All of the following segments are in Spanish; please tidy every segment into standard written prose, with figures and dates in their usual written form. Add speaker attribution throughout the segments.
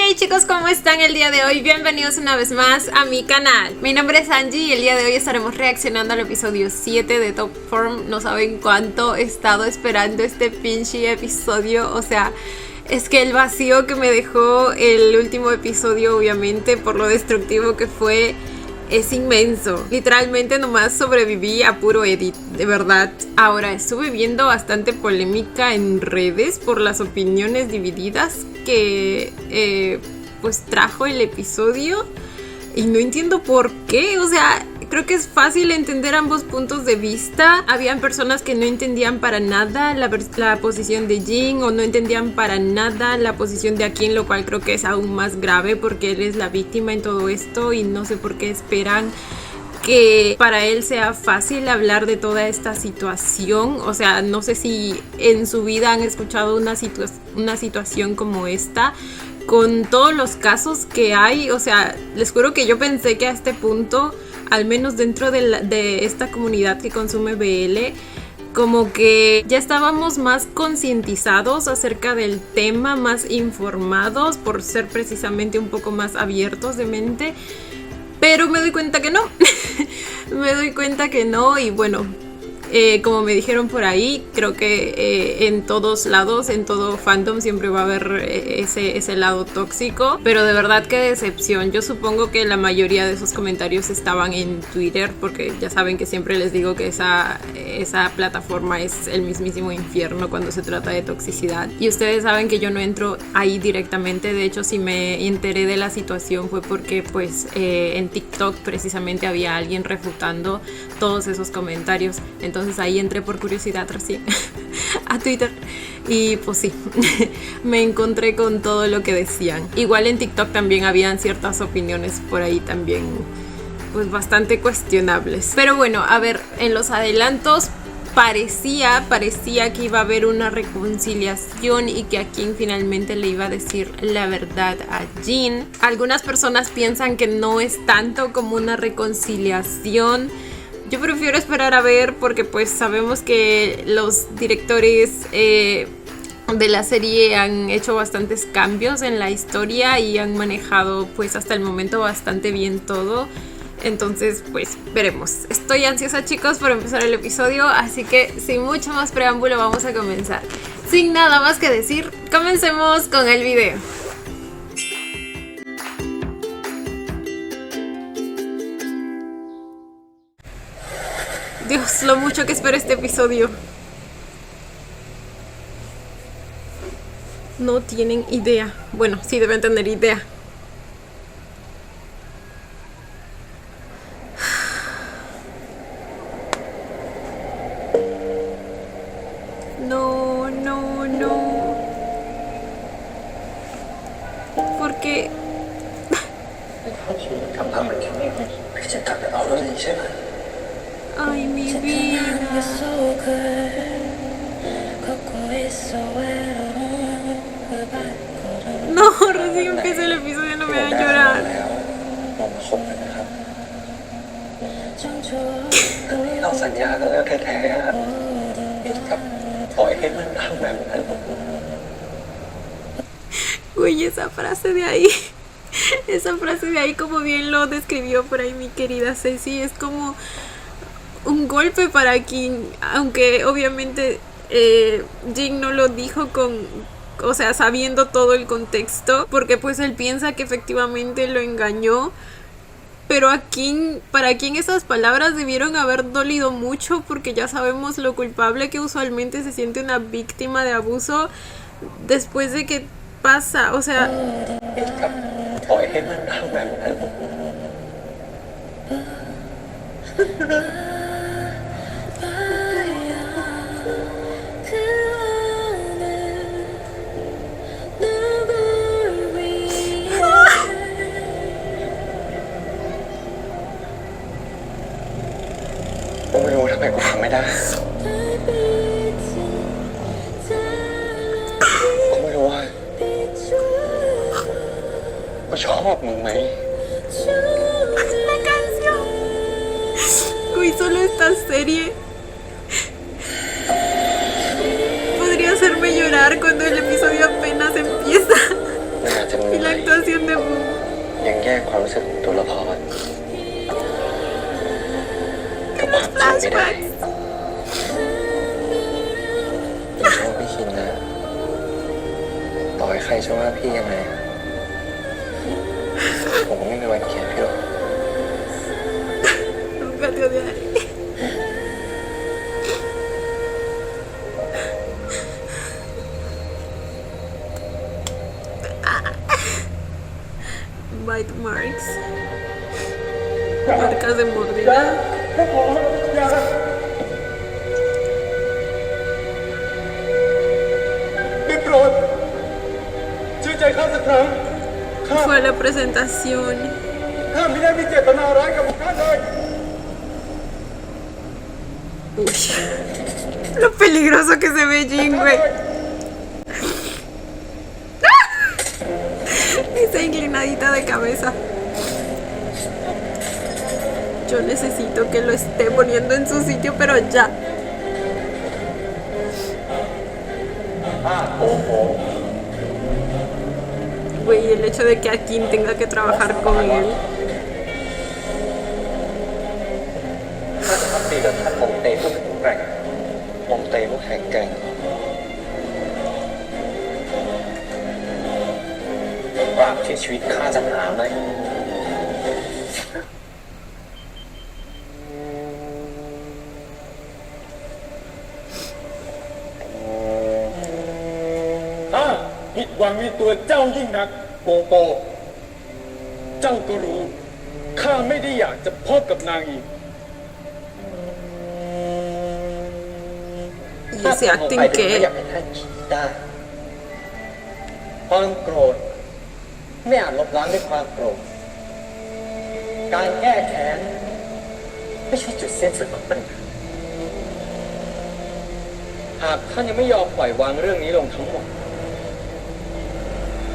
Speaker 1: Hey chicos, ¿cómo están el día de hoy? Bienvenidos una vez más a mi canal. Mi nombre es Angie y el día de hoy estaremos reaccionando al episodio 7 de Top Form. No saben cuánto he estado esperando este pinche episodio. O sea, es que el vacío que me dejó el último episodio, obviamente, por lo destructivo que fue, es inmenso. Literalmente nomás sobreviví a puro edit, de verdad. Ahora, estuve viendo bastante polémica en redes por las opiniones divididas que pues trajo el episodio. Y no entiendo por qué, o sea, creo que es fácil entender ambos puntos de vista. Habían personas que no entendían para nada la posición de Jin, o no entendían para nada la posición de Akin, lo cual creo que es aún más grave porque él es la víctima en todo esto y no sé por qué esperan que para él sea fácil hablar de toda esta situación. O sea, no sé si en su vida han escuchado una situación como esta, con todos los casos que hay. O sea, les juro que yo pensé que a este punto, al menos dentro de esta comunidad que consume BL, como que ya estábamos más concientizados acerca del tema, más informados, por ser precisamente un poco más abiertos de mente. Pero me doy cuenta que no. Me doy cuenta que no. Y bueno, como me dijeron por ahí, creo que en todos lados, en todo fandom, siempre va a haber ese lado tóxico. Pero de verdad, qué decepción. Yo supongo que la mayoría de esos comentarios estaban en Twitter, porque ya saben que siempre les digo que esa plataforma es el mismísimo infierno cuando se trata de toxicidad. Y ustedes saben que yo no entro ahí directamente. De hecho, si me enteré de la situación fue porque pues en TikTok precisamente había alguien refutando todos esos comentarios. Entonces ahí entré por curiosidad recién a Twitter y pues sí, me encontré con todo lo que decían. Igual en TikTok también habían ciertas opiniones por ahí también pues bastante cuestionables. Pero bueno, a ver, en los adelantos parecía que iba a haber una reconciliación y que Akin finalmente le iba a decir la verdad a Jin. Algunas personas piensan que no es tanto como una reconciliación. Yo prefiero esperar a ver, porque pues sabemos que los directores de la serie han hecho bastantes cambios en la historia y han manejado pues hasta el momento bastante bien todo. Entonces pues veremos. Estoy ansiosa, chicos, por empezar el episodio, así que sin mucho más preámbulo vamos a comenzar. Sin nada más que decir, comencemos con el video. Dios, lo mucho que espero este episodio. No tienen idea. Bueno, sí deben tener idea. No, no, no. ¿Por qué? Ay, mi vida. No, recién empieza el episodio, no me va a llorar. Uy, esa frase de ahí. Esa frase de ahí, como bien lo describió por ahí mi querida Ceci, es como un golpe para Akin, aunque obviamente Jin no lo dijo o sea, sabiendo todo el contexto, porque pues él piensa que efectivamente lo engañó. Pero para Akin esas palabras debieron haber dolido mucho, porque ya sabemos lo culpable que usualmente se siente una víctima de abuso después de que pasa, o sea... La canción. Uy, solo esta serie podría hacerme llorar cuando el episodio apenas empieza. Y la actuación de Boo.
Speaker 2: ยังแยกความรู้สึกของตัวละครกับความจริงไม่ได้
Speaker 1: Flashbacks.
Speaker 2: พี่ชอบพี่คินนะต่อให้ใครจะว่าพี่ยังไงผมก็ไม่มีวันเกลียดพี่หรอก
Speaker 1: Nunca te odiaré. Bite marks. Marcas de mordida.
Speaker 3: ได้โปรดเชื่อใจข้าสักครั้ง
Speaker 1: Fue la presentación.
Speaker 3: ข้าไม่ได้มีเจตนาร้ายกับพวกท่านเลย
Speaker 1: Uy. Lo peligroso que se ve Jin, güey. Esa inclinadita de cabeza. Yo necesito que lo esté poniendo en su sitio, pero ya. Güey, el hecho de que Akin tenga que trabajar con él.
Speaker 2: ถ้าจะทำดีกับท่านมงเตผู้แข็งแกร่งมงเตผู้แข็งแกร่งปราบที่ชีวิตข้าจะหาไหม
Speaker 3: ข้าผิดหวังในตัวเจ้ายิ่งนักโปโป เจ้าก็รู้ข้าไม่ได้อยากจะพบกับนางอีก
Speaker 1: Y ese acting
Speaker 2: ก็อยาก
Speaker 1: que.
Speaker 2: ให้ท่านคิดได้ความโกรธไม่อาจลบล้างด้วยความโกรธการแก้แค้นไม่ใช่จุดสิ้นสุดของปัญหาหากท่านยังไม่ยอมปล่อยวางเรื่องนี้ลงทั้งหมด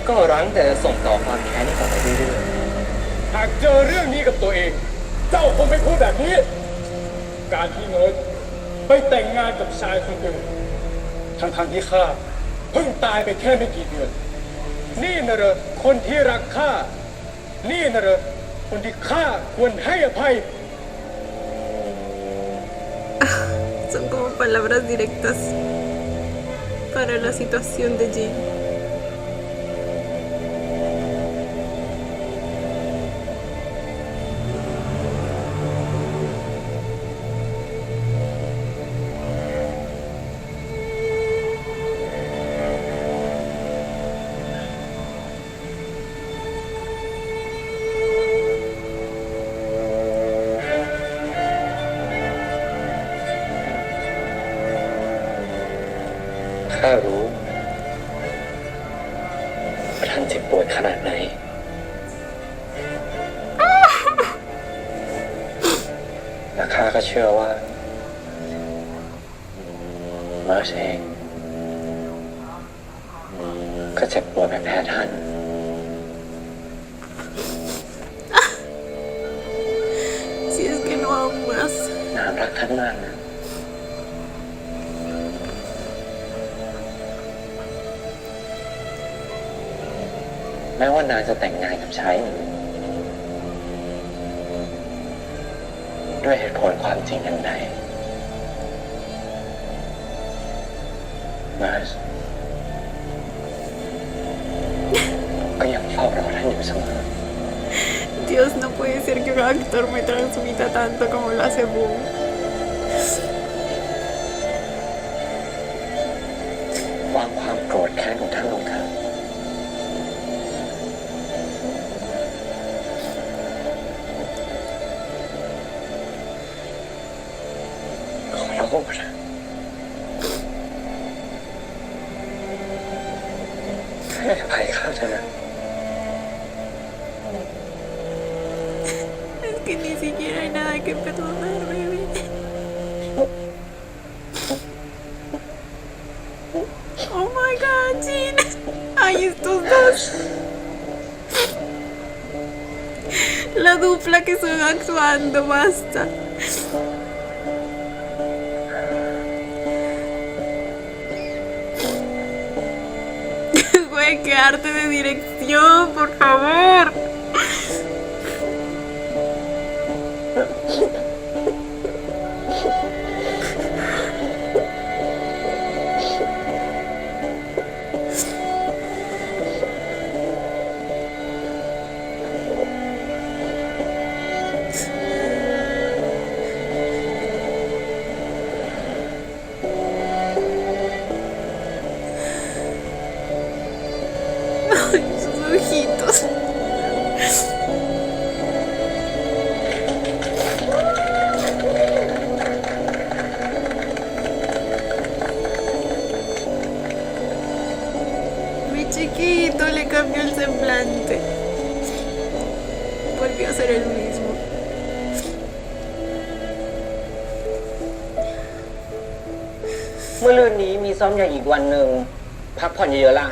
Speaker 2: ก็รั้งแต่จะส่งต่อความแค้นนี้ต่อไปเรื่อย
Speaker 3: หากเจอเรื่องนี้กับตัวเอง เจ้าคงไม่พูดแบบนี้ การที่เนิร์ดไปแต่งงานกับชายคนอื่นทั้งที่ข้าเพิ่งตายไปแค่ไม่กี่เดือน นี่นะเหรอคนที่รักข้า นี่นะเหรอคนที่ข้าควรให้อภัย
Speaker 1: Son como palabras directas para la situación de Jin.
Speaker 2: ข้ารู้ว่าท่านเจ็บปวดขนาดไหนและข้าก็เชื่อว่าเมิร์ชเองก็เจ็บปวดไม่แพ้ท่าน
Speaker 1: Si es que no aún más.
Speaker 2: นานรักท่านมากนะแม้ว่านางจะแต่งงานกับชายอื่นด้วยเหตุผลความจริงอย่างใดมาสก็ยังเฝ้ารอท่านอยู่เสมอ
Speaker 1: Dios, no puede ser que un actor me transmita tanto como lo hace Boom.
Speaker 2: วางความโกรธแค้นของท่านลงเถอะขอร้องนะให้อภัยข้าเถอะนะ
Speaker 1: Es que ni siquiera hay nada que perdonar, baby. Oh my god, Jin. Ay, estos dos. La dupla que están actuando, basta. Güey, qué arte de dirección. No, por favor. Ay, sus ojitos. Mi chiquito le cambió el semblante. Volvió a ser el mismo.
Speaker 2: เมื่อรืนนี้มีซ้อมใหญ่อีกวันหนึ่งพักผ่อนเยอะๆล่ะ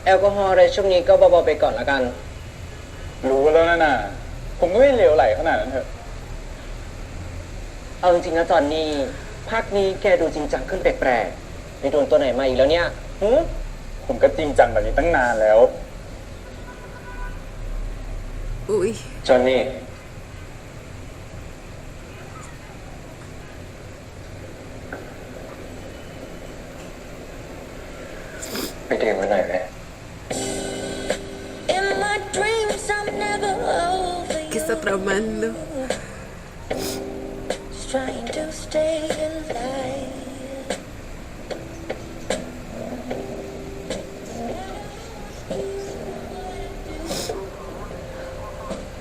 Speaker 2: แอลกอฮอล์อะไรช่วงนี้ก็เบาๆไปก่อนละกัน
Speaker 3: รู้แล้วนะน่ะ ผมก็ไม่เลวไหลขนาดนั้นเถอะ
Speaker 2: เอาจริงๆนะจอนนี่ภาคนี้แกดูจริงจังขึ้นแปลกๆไปโดนตัวไหนมาอีกแล้วเนี่ยหือ
Speaker 3: ผมก็จริงจังแบบนี้ตั้งนานแล้ว
Speaker 1: อุ้ย
Speaker 2: จอนนี่ไปดื่มกันหน่อยไหม
Speaker 4: In my dreams, I'm never over
Speaker 1: ¿Qué está tramando?
Speaker 4: Just trying to stay alive.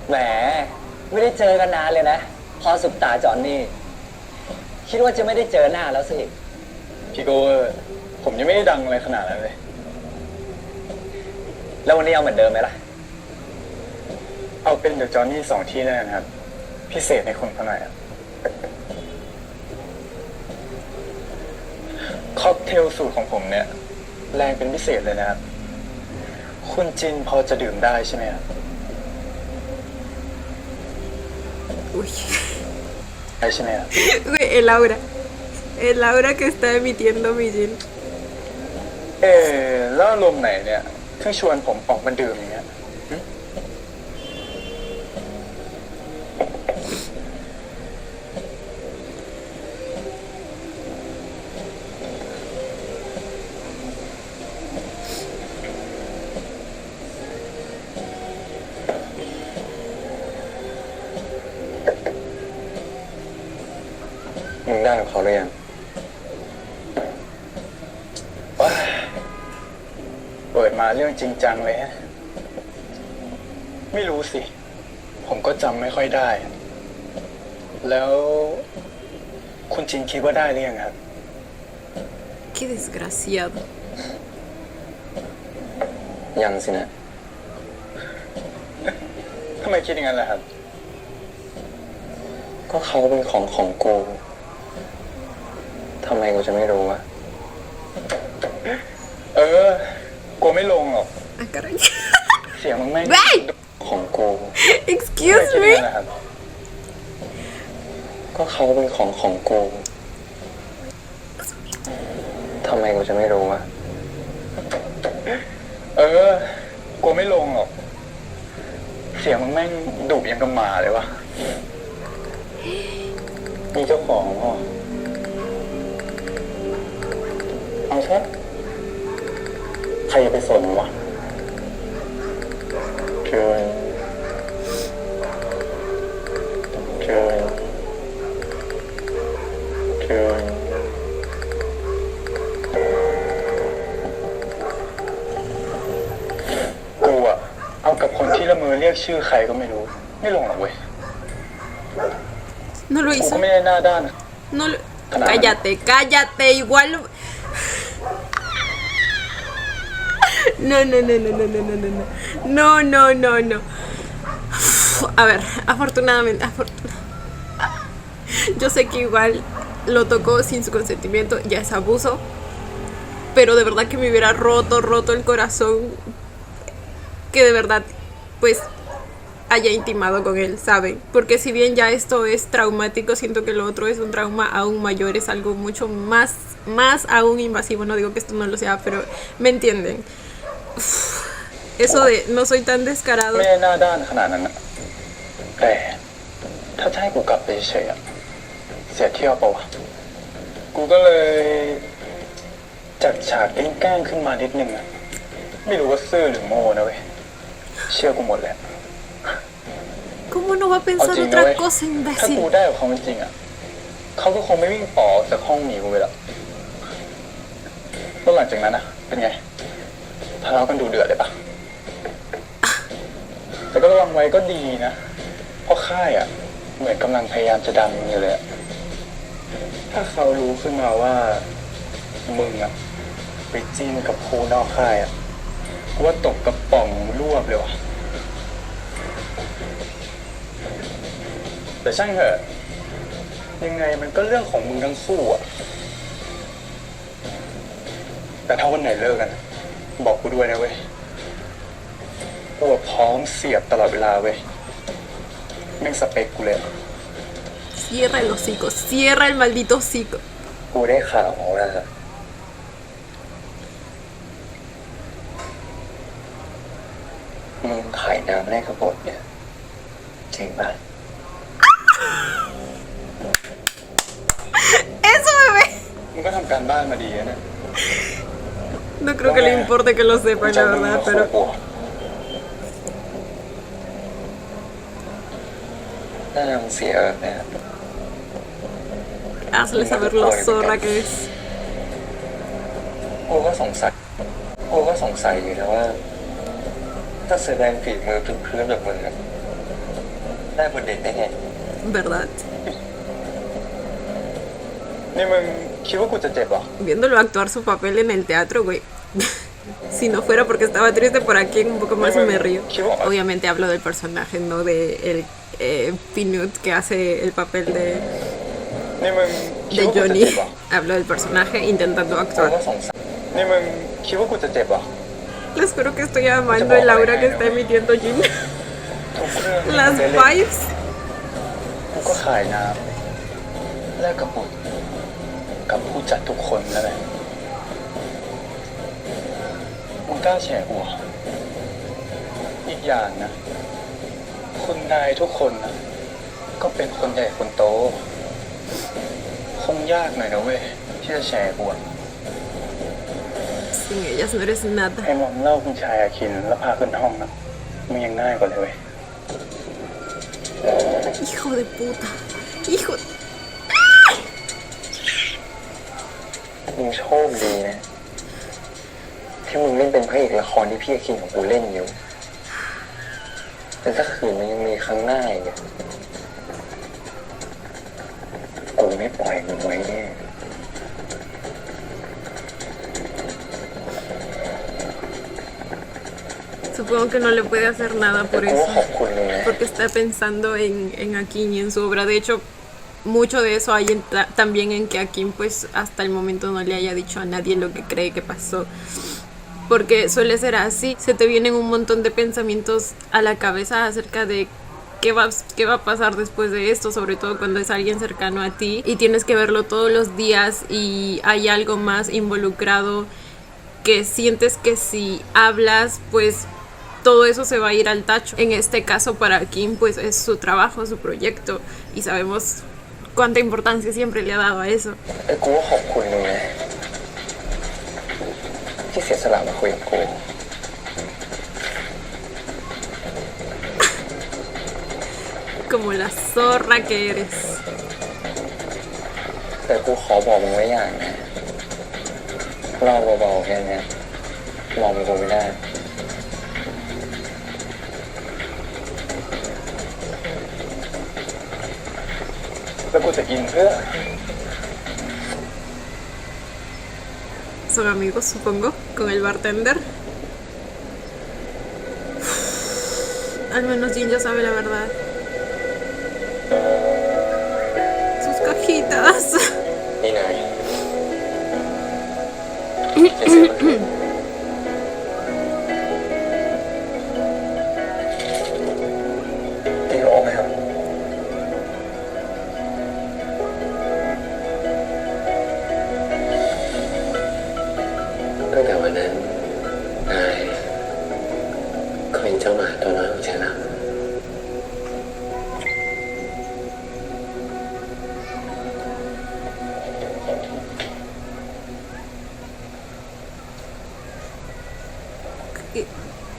Speaker 2: แหมไม่ได้เจอกันนานเลยนะ พอสุบตาจอนนี่ คิดว่าจะไม่ได้เจอหน้าแล้วสิ
Speaker 3: พี่โก้ผมยังไม่ได้ดังอะไรขนาดนั้นเลย
Speaker 2: แล้ววันนี้เอาเหมือนเดิมไหมล่ะ
Speaker 3: เอาเป็นเดอะจอห์นนี่2 ที่แล้วกันครับ พิเศษในคนเขาหน่อยอะค็อกเทลสูตรของผมเนี่ย แรงเป็นพิเศษเลยนะครับ คุณจินพอจะดื่มได้ใช่ไหมครับ
Speaker 1: Uy.
Speaker 3: ได้ใช่ไหมครับ
Speaker 1: Güey, el aura. El aura que está emitiendo mi Jin.
Speaker 3: แล้วอารมณ์ไหนเนี่ยที่ชวนผมออกมาดื่มอย่างเงี้ย
Speaker 2: มึงได้กับเขาหรือยัง
Speaker 3: ว้าเปิดมาเรื่องจริงจังเลยฮะ ไม่รู้สิ ผมก็จำไม่ค่อยได้ แล้วคุณจินคิดว่าได้หรือยังครับ
Speaker 1: Qué desgraciado.
Speaker 2: ยังสินะ
Speaker 3: ทำไมคิดอย่างนั้นล่ะครับ
Speaker 2: ก็เขาเป็นของกูทำไมกูจะไม่รู้วะ
Speaker 3: กลัวไม่ลงหรอก
Speaker 1: Ah, caray.
Speaker 3: เสียงมึงแม่ง
Speaker 1: Güey.
Speaker 2: ของกู
Speaker 1: Excuse
Speaker 3: ทำไม
Speaker 1: me.
Speaker 3: คิดอย่างนั้นล่ะครับ
Speaker 2: ก็เขาเป็นของกูทำไมกูจะไม่รู้วะ
Speaker 3: กลัวไม่ลงหรอก เสียงมึงแม่งดุยังกับหมาเลยวะมีเจ้าของพ่อเอาซะใครจะไปสนวะเกินกูอะเอากับคนที่ละเมอเรียกชื่อใครก็ไม่รู้ ไม่ลงหรอกเว้ย
Speaker 1: No lo
Speaker 3: กู
Speaker 1: hizo.
Speaker 3: ก็ไม่ได้หน้าด้าน
Speaker 1: No lo...
Speaker 3: Canal.
Speaker 1: Cállate, cállate. Igual... No, no, no, no, no, no, no, no, no. No, no, no, no. A ver, afortunadamente, yo sé que igual lo tocó sin su consentimiento, ya es abuso, pero de verdad que me hubiera roto el corazón que de verdad, pues, haya intimado con él, ¿saben? Porque si bien ya esto es traumático, siento que lo otro es un trauma aún mayor, es algo mucho más aún invasivo. No digo que esto no lo sea, pero me entienden. Uf. eso de no soy tan descarado.
Speaker 3: ไม่ได้หน้าด้านขนาดนั้นนะแต่ถ้าจะให้กูกลับไปเฉยๆอะเสียเที่ยวปะวะกูก็เลยจัดฉากแกล้งๆขึ้นมานิดนึงอะไม่รู้ว่าซื่อหรือโง่นะเว้ยเชื่อกูหมดแหละ
Speaker 1: ¿Cómo no va a
Speaker 3: เอา
Speaker 1: pensar
Speaker 3: จริงนะ
Speaker 1: otra
Speaker 3: เว้ย
Speaker 1: cosa,
Speaker 3: ถ้ากู
Speaker 1: imbécil?
Speaker 3: ได้กับเขาจริงๆอะเขาก็คงไม่วิ่งป๋อจากห้องหนีกูไปหรอกแล้วหลังจากนั้นอะเป็นไงทะเลาะกันดูเดือดเลยปะแต่ก็ระวังไว้ก็ดีนะเพราะค่ายอะเหมือนกำลังพยายามจะดันมึงอยู่เลยอะถ้าเขารู้ขึ้นมาว่ามึงอะไปจิ้นกับครูนอกค่ายอะกูว่าตกกระป๋องรวบเลยวะแต่ช่างเถอะยังไงมันก็เรื่องของมึงทั้งคู่อะแต่ถ้าวันไหนเลิกกัน บอกกูด้วยนะเว้ยกูพร้อมเสียบตลอดเวลาเว้ยแม่งสเปคกูเลย
Speaker 1: Cierra el hocico, cierra el maldito hocico.
Speaker 2: กูได้ข่าวมาว่ามึงขายน้ำแลกกระบฏเนี่ยจริงป่ะ
Speaker 1: Eso, bebé.
Speaker 3: มึงก็ทำการบ้านมาดีนะ
Speaker 1: No creo que le importe que lo sepa, la verdad, pero
Speaker 2: ถ้าทำเสียแบบเนี้ย
Speaker 1: hazle saber lo zorra que es.
Speaker 2: กูก็สงสัยอยู่นะว่า ถ้าแสดงฝีมือพื้นๆแบบมึงอะได้บทเด่นได้ไง
Speaker 1: ¿Verdad?
Speaker 3: นี่มึงคิดว่ากูจะเจ็บเหรอ
Speaker 1: Viéndolo actuar su papel en el teatro, güey. Si no fuera porque estaba triste por aquí, un poco más me río. Obviamente hablo del personaje, no de el Pinut que hace el papel
Speaker 3: นี่มึงคิด
Speaker 1: de
Speaker 3: ว่ากูจะ
Speaker 1: Johnny.
Speaker 3: เจ็บเหรอ
Speaker 1: Hablo del personaje intentando
Speaker 2: กู
Speaker 1: actuar.
Speaker 2: ก็สงสัย
Speaker 3: นี่มึงคิดว่ากูจะเจ็บเหรอ
Speaker 1: Les juro que estoy amando el aura que está emitiendo Jin.
Speaker 3: ทุกเรื่อง
Speaker 1: Las
Speaker 3: เล่น
Speaker 1: vibes.
Speaker 3: กูก็ขายน้ำแลกกับบุตรกับผู้จัดทุกคนนั่นแหละมึงกล้าแฉกูเหรออีกอย่างนะคุณนายทุกคนนะก็เป็นคนใหญ่คนโต คงยากหน่อยนะเว้ยที่จะแชร์กูอะ
Speaker 1: Sin ellas no eres
Speaker 3: ไอ้
Speaker 1: nada.
Speaker 3: หมอมเล่าคุณชายอาคินแล้วพาขึ้นห้องนะมึงยังง่ายกว่าเลยเว้ย
Speaker 1: Hijo de puta. Hijo.
Speaker 2: มึงโชคดีนะที่มึงเล่นเป็นพระเอกละครที่พี่อาคินของกูเล่นอยู่แต่ถ้าคืนมันยังมีครั้งหน้าอีกเนี่ยกูไม่ปล่อยมึงไว้แน่
Speaker 1: Supongo que no le puede hacer nada
Speaker 2: แต่
Speaker 1: por
Speaker 2: กูก็
Speaker 1: eso.
Speaker 2: ขอบคุณเลยนะ
Speaker 1: Porque está pensando en Akin y en su obra. De hecho, mucho de eso hay también en que Akin pues hasta el momento no le haya dicho a nadie lo que cree que pasó. Porque suele ser así. Se te vienen un montón de pensamientos a la cabeza acerca de qué va a pasar después de esto, sobre todo cuando es alguien cercano a ti y tienes que verlo todos los días y hay algo más involucrado que sientes que si hablas pues todo eso se va a ir al tacho. En este caso para Kim pues es su trabajo, su proyecto y sabemos cuánta importancia siempre le ha dado a eso.
Speaker 2: แต่กูก็ขอบคุณมึงนะที่เสียสละมาคุยกับกู
Speaker 1: Como la zorra que eres.
Speaker 2: แต่กูขอบอกมึงไว้อย่างนะเล่าเบาๆแค่เนี้ยมองมึงกูไม่ได้
Speaker 3: แล้วกูจะกินเพื่อ
Speaker 1: Son amigos, supongo, con el bartender. Al menos Jin ya sabe la verdad. Sus cajitas.
Speaker 2: นี่นายจะซื้อมาให้ได้ร้องไหมครับตั้งแต่วันนั้นนาย以前呢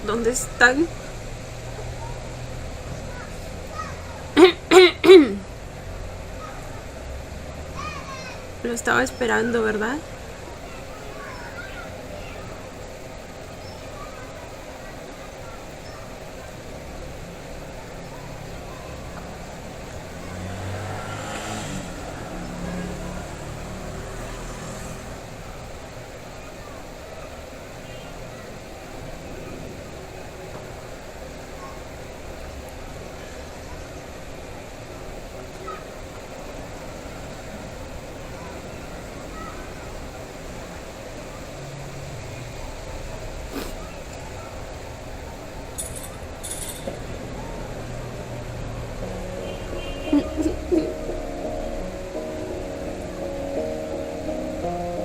Speaker 2: ？¿Dónde
Speaker 1: están? Lo estaba esperando, ¿verdad?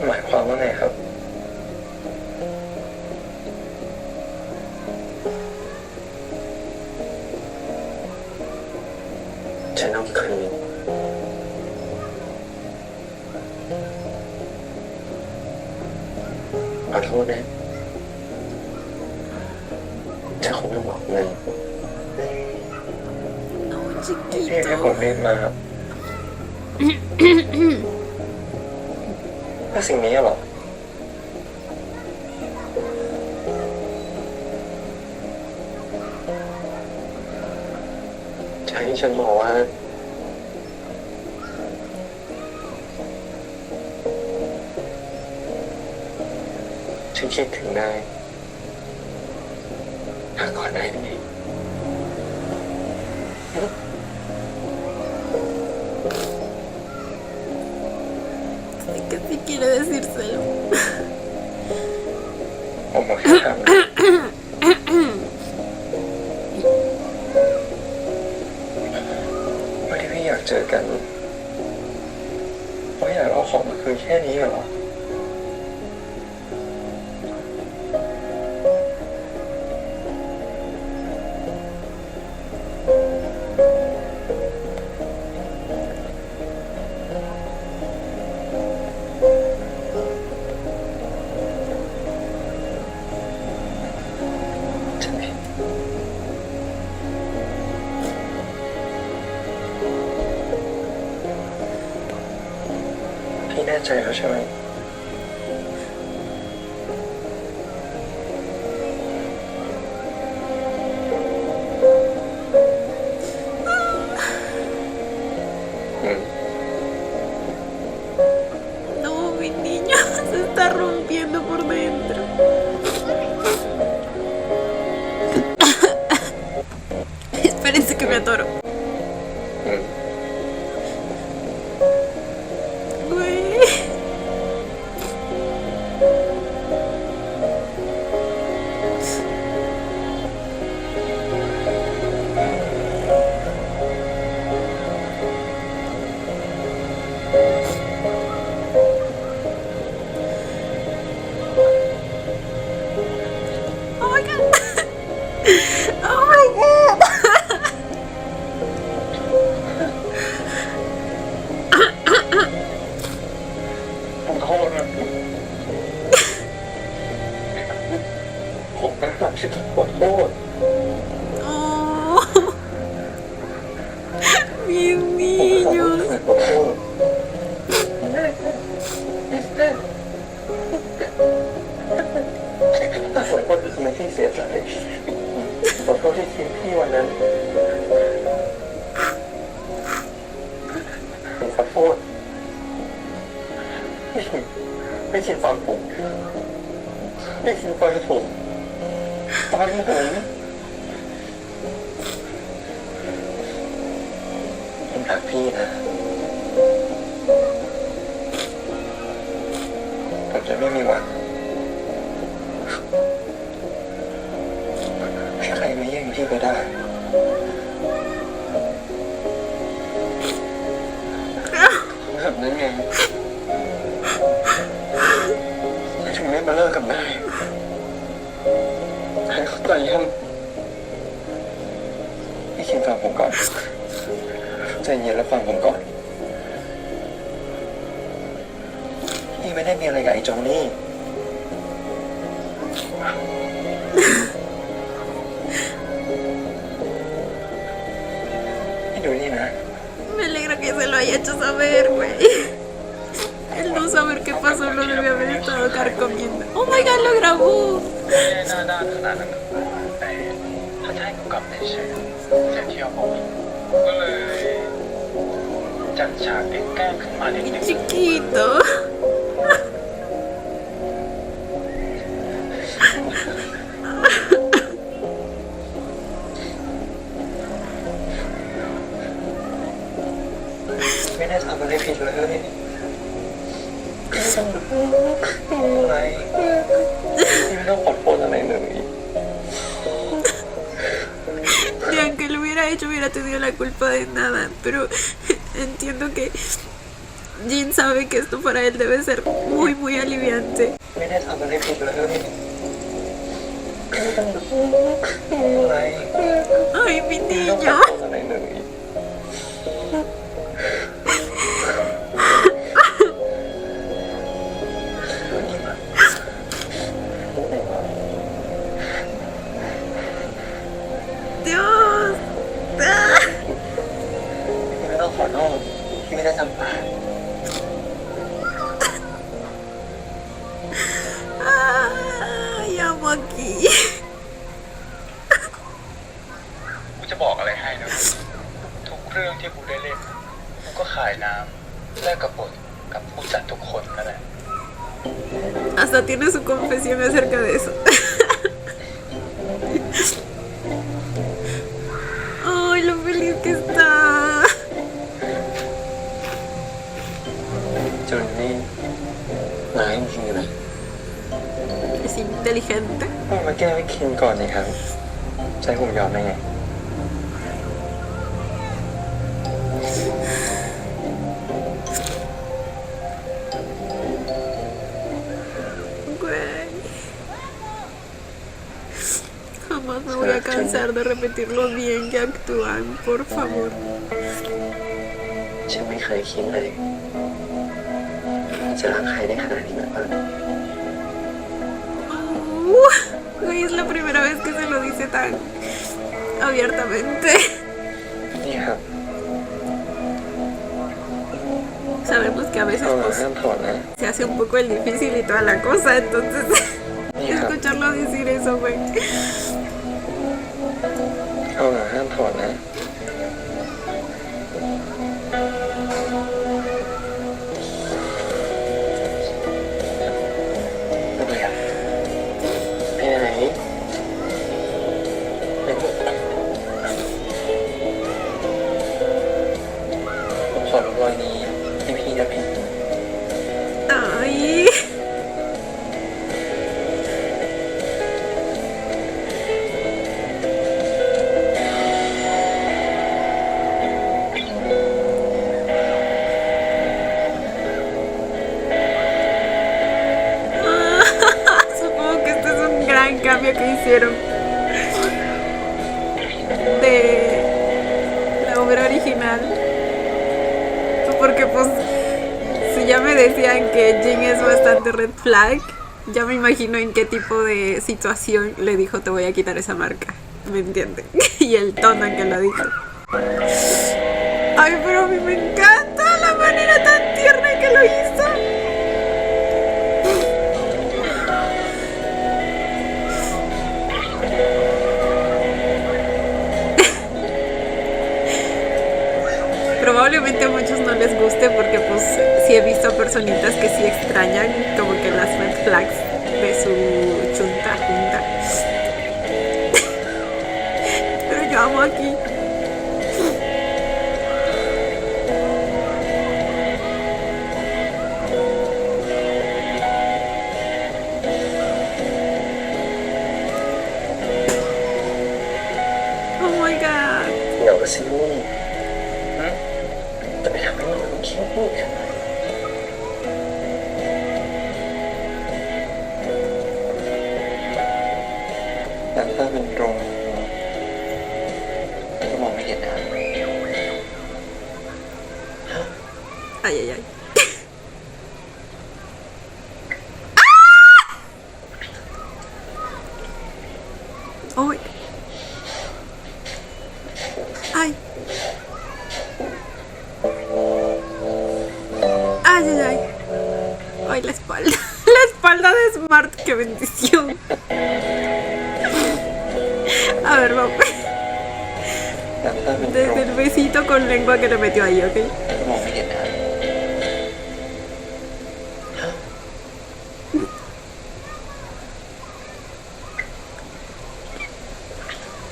Speaker 2: หมายความว่าไงครับ ฉันเอาคืนขอโทษนะฉันคงไม่บอกเงิน
Speaker 1: No,
Speaker 2: พี่ให้
Speaker 1: chiquito.
Speaker 2: ผมรีบมาครับถ้าสิ่งนี้เหรอใช่ฉันบอกว่าฉันคิดถึงได้ถ้าก่อนได้ไหม
Speaker 1: Es que sí quiere decírselo.
Speaker 2: ผมบอกแค่ถามนะไม่ได้พี่อยากเจอกันเพราะอยากเอาของมาคืนแค่นี้เหรอ ฉันผิดพี่แน่ใจแล้วใช่ไหม
Speaker 1: No, mi niño se está rompiendo por dentro. Espérense que me atoro. Güey. Oh my god. Oh my god.
Speaker 2: ผมขอโทษนะผมตั้งหลักที่จะขอโทษ
Speaker 1: Oh. Mis
Speaker 2: ผมขอ
Speaker 1: niños.
Speaker 2: โทษขอโทษที่ทำให้พี่เสียใจขอโทษที่ทิ้งพี่วันนั้นผมขอโทษไม่คิดฟังผมไม่คิดฟังผมฟังผมรักพี่นะผมจะไม่มีวันให้ใครมาแย่งพี่ไปได้แบบนั้นไงถึงได้มาเลิกกับนายให้เข้าใจยัง พี่คิดฟังผมก่อนใจเย็นแล้วฟังผมก่อนพี่ไม่ได้มีอะไรกับไอ้จองนี่พี่ดูนี่นะ
Speaker 1: Me alegra que se lo haya hecho saber, güey. El no saber qué pasó lo debe haber estado carcomiendo. Oh my god, lo grabó.
Speaker 2: ไม่ได้หน้าด้านขนาดนั้นแต่ถ้าจะให้กูกลับในเฉยจะเที่ยวผมก็เลยจัดฉากแกล้งขึ้นมาเล็ก
Speaker 1: Chiquito.
Speaker 2: ๆไม่ได้ทำอะไรผิดเลยอะไรไม่ต้องขอโทษอะไรเลย
Speaker 1: Y aunque lo hubiera hecho, hubiera tenido la culpa de nada. Pero entiendo que Jin sabe que esto para él debe ser muy, muy aliviante.
Speaker 2: ไม่ได้ทำอะไรผิดเลยอะไร
Speaker 1: Ay, mi
Speaker 2: ไม่ต้องขอ
Speaker 1: niño.
Speaker 2: โทษอะไรเลย
Speaker 1: Dios.
Speaker 2: ไม่ต้องขอโทษที่ไม่ได้ทำผิด
Speaker 1: Ay, amo aquí.
Speaker 2: กูจะบอกอะไรให้นะทุกเรื่องที่กูได้เล่นกูก็ขายน้ำแลกกับบทกับผู้จัดทุกคนนั่นแหละ
Speaker 1: Hasta tiene su confesión acerca de eso. Ay, lo feliz que está.
Speaker 2: จนนี่นายจริงๆนะ
Speaker 1: Es inteligente.
Speaker 2: มาแก้ให้คินก่อนนี่ครับใจผมยอมได้ไง
Speaker 1: Güey. Jamás me voy a cansar de repetir lo bien que actúan, por favor.
Speaker 2: ฉันไม่เคยคิดเลยจะรักใครได้ขนาดนี้มาก่อน
Speaker 1: Güey, es la primera vez que se lo dice tan abiertamente.
Speaker 2: นี่ครับ
Speaker 1: Sabemos que a veces
Speaker 2: เอาหลัง
Speaker 1: pues,
Speaker 2: ห้ามถอดนะ
Speaker 1: se hace un poco el difícil y toda la cosa, entonces escucharlo decir eso, güey.
Speaker 2: เอาหลังห้ามถอดนะไม่เป็นไรครับไปไหนผมขอรู้รอยนี้ให้พี่นะพี่
Speaker 1: Ay. Supongo que este es un gran cambio que hicieron de la obra original. Porque pues si ya me decían que Jin es bastante red flag, ya me imagino en qué tipo de situación le dijo te voy a quitar esa marca. ¿Me entienden? Y el tono en que lo dijo. Ay, pero a mí me encanta la manera tan tierna que lo hizo. Probablemente a muchos no les guste porque pues sí he visto personitas que sí extrañan como que las red flags de su junta. Pero yo amo aquí. Oh my god.
Speaker 2: เดี๋ยวสิจะไปทำให้มันคิดพูดแต่ถ้าเป็นตรงก็มองไม่
Speaker 1: Ay, ay, ay. ¡Ah! ¡Ay! ¡Ay! ¡Ay, ay, ay! ¡Ay, la espalda! ¡La espalda de Smart! ¡Qué bendición! A ver, vamos.
Speaker 2: น้ำตาเป็นตรง
Speaker 1: Desde el besito con lengua que le metió ahí, ¿ok?
Speaker 2: มองไม่เห็นนะ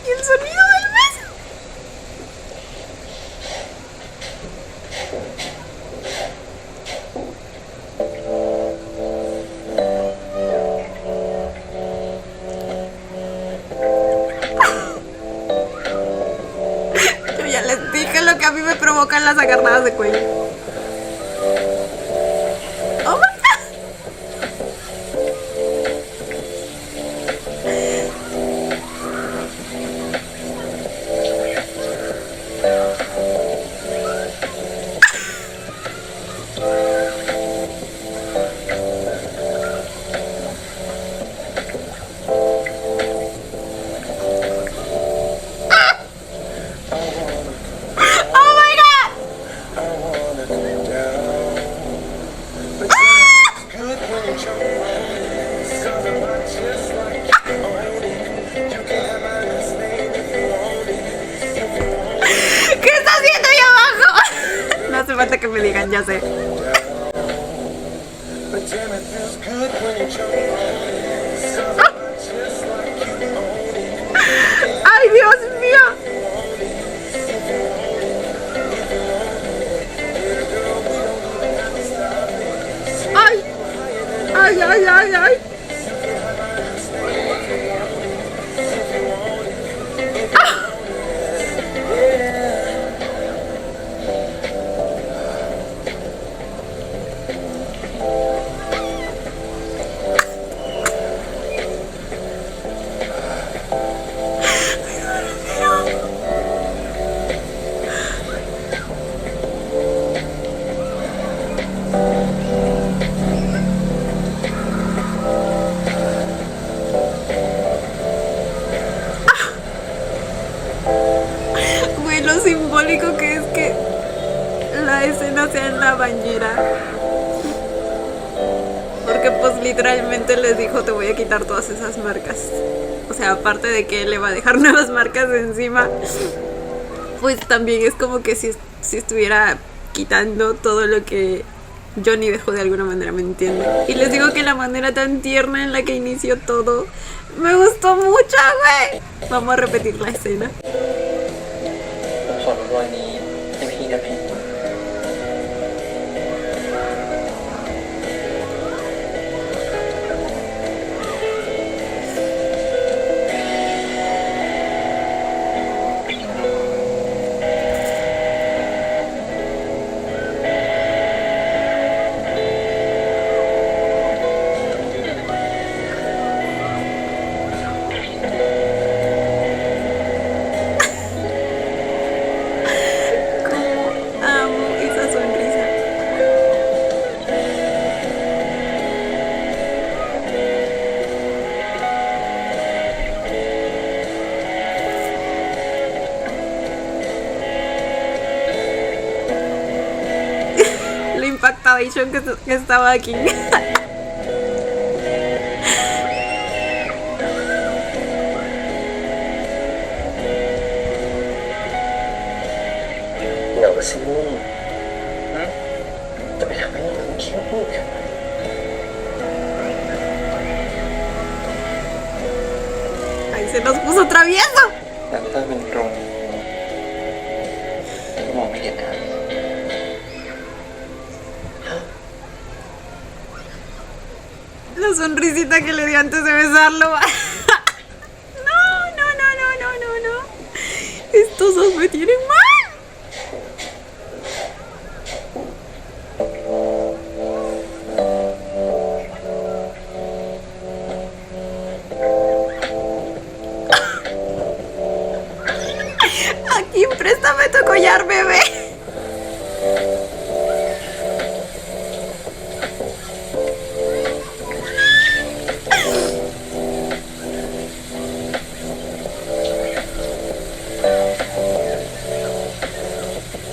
Speaker 1: ¿Y el sonido del beso? Yo ya les dije lo que a mí me provocan las agarradas de cuello. ¡Oh, my God! ¡Oh, my God! ¿Qué está haciendo ahí abajo? No hace falta que me digan, ya sé. ¡Ay, Dios mío! ¡Ay! ¡Ay, ay, ay, ay! Güey, lo simbólico que es que la escena sea en la bañera. Porque pues literalmente les dijo, te voy a quitar todas esas marcas. O sea, aparte de que él le va a dejar nuevas marcas encima, pues también es como que si estuviera quitando todo lo que Johnny dejó de alguna manera, ¿me entienden? Y les digo que la manera tan tierna en la que inició todo me gustó mucho, güey. Vamos a repetir la escena.
Speaker 2: ผมขอรู้รอยนี้ให้พี่นะพี่
Speaker 1: Como amo esa sonrisa. Lo impactadation que estaba aquí.
Speaker 2: เดี๋ยวสิจะไปทำให้มึงคิดพูดกัน
Speaker 1: Ay, se nos puso travieso.
Speaker 2: น้ำตาเป็นตรงมองไม่เห็นนะ
Speaker 1: La sonrisita que le dio antes de besarlo. No, no, no, no, no, no, no. Estos dos me tienen mal. Aquí, préstame tu collar, bebé.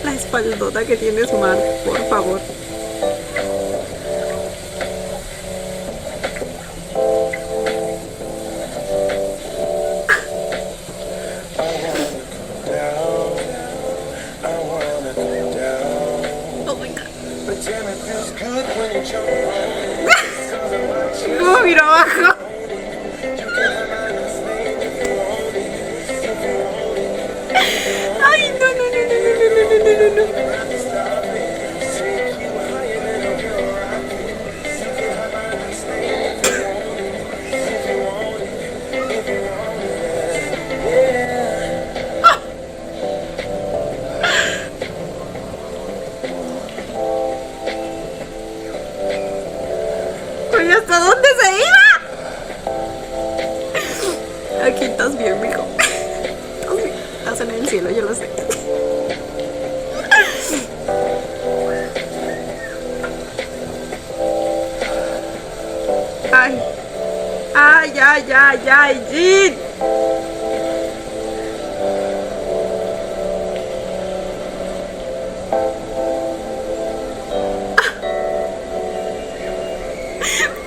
Speaker 1: La espaldota que tiene su Mark, por favor. Oh my god. No, mira abajo. Ay, no, no, no, no, no, no, no, no, no. Oye, ¿hasta dónde se iba? Aquí estás bien, mijo. Estás bien. Estás en el cielo, yo lo sé. Ay. Ay, ay, ay, ay, Jin.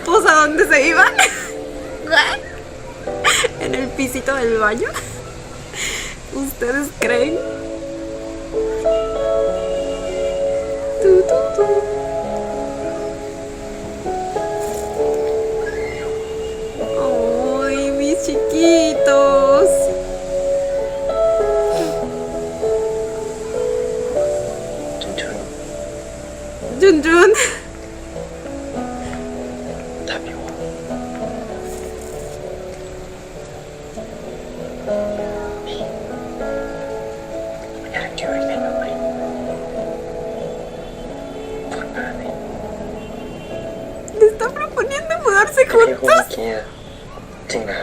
Speaker 1: Pues, ¿a dónde se iban? En el pisito del baño. ¿Ustedes creen? Tu, tu, tu. Ay, mis chiquitos. Jun Jun.
Speaker 2: ทำอยู่อยากอยู่ด้วยกันไหมฝึกงานนี่
Speaker 1: Le está proponiendo mudarse
Speaker 2: พี่พูดเมื่อ
Speaker 1: juntos.
Speaker 2: กี้อะจริงนะ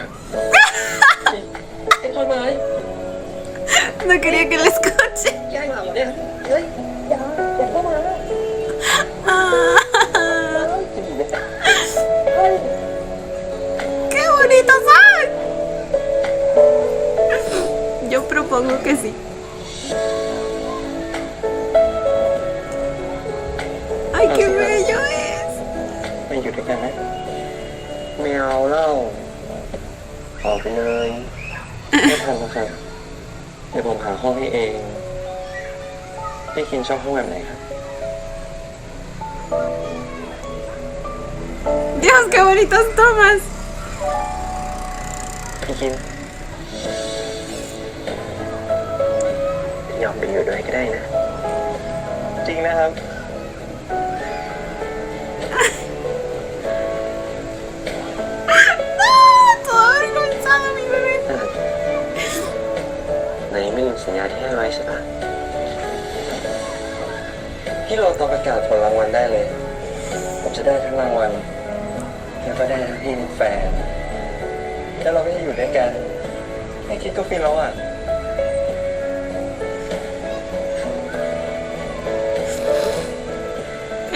Speaker 1: No quería que le escuche.
Speaker 2: แกล้งเราเนี่ยเฮ้ยอย่าเข้ามา
Speaker 1: Ah, ¡qué bonitos son! Yo propongo que sí. ¡Ay, qué bello es!
Speaker 2: ไม่อยู่ด้วยกันนะไม่เอาเล่าออกไปเลยไม่ทันแล้วครับเดี๋ยวผมหาห้องให้เองพี่คินชอบห้องแบบไหนครับ
Speaker 1: Dios, qué bonitas tomas.
Speaker 2: พี่คินยอมไปอยู่ด้วยก็ได้นะ จริงนะครับ
Speaker 1: ¡Ah! Todo avergonzado, mi bebé.
Speaker 2: ไหนไม่ลืมสัญญาที่ให้ไว้ใช่ปะพี่รอตอนประกาศผลรางวัลได้เลย ผมจะได้ทั้งรางวัลแล้วก็ได้ทั้งที่เป็นแฟน แล้วเราก็จะอยู่ด้วยกันแค่คิดก็ฟินแล้วอ่ะ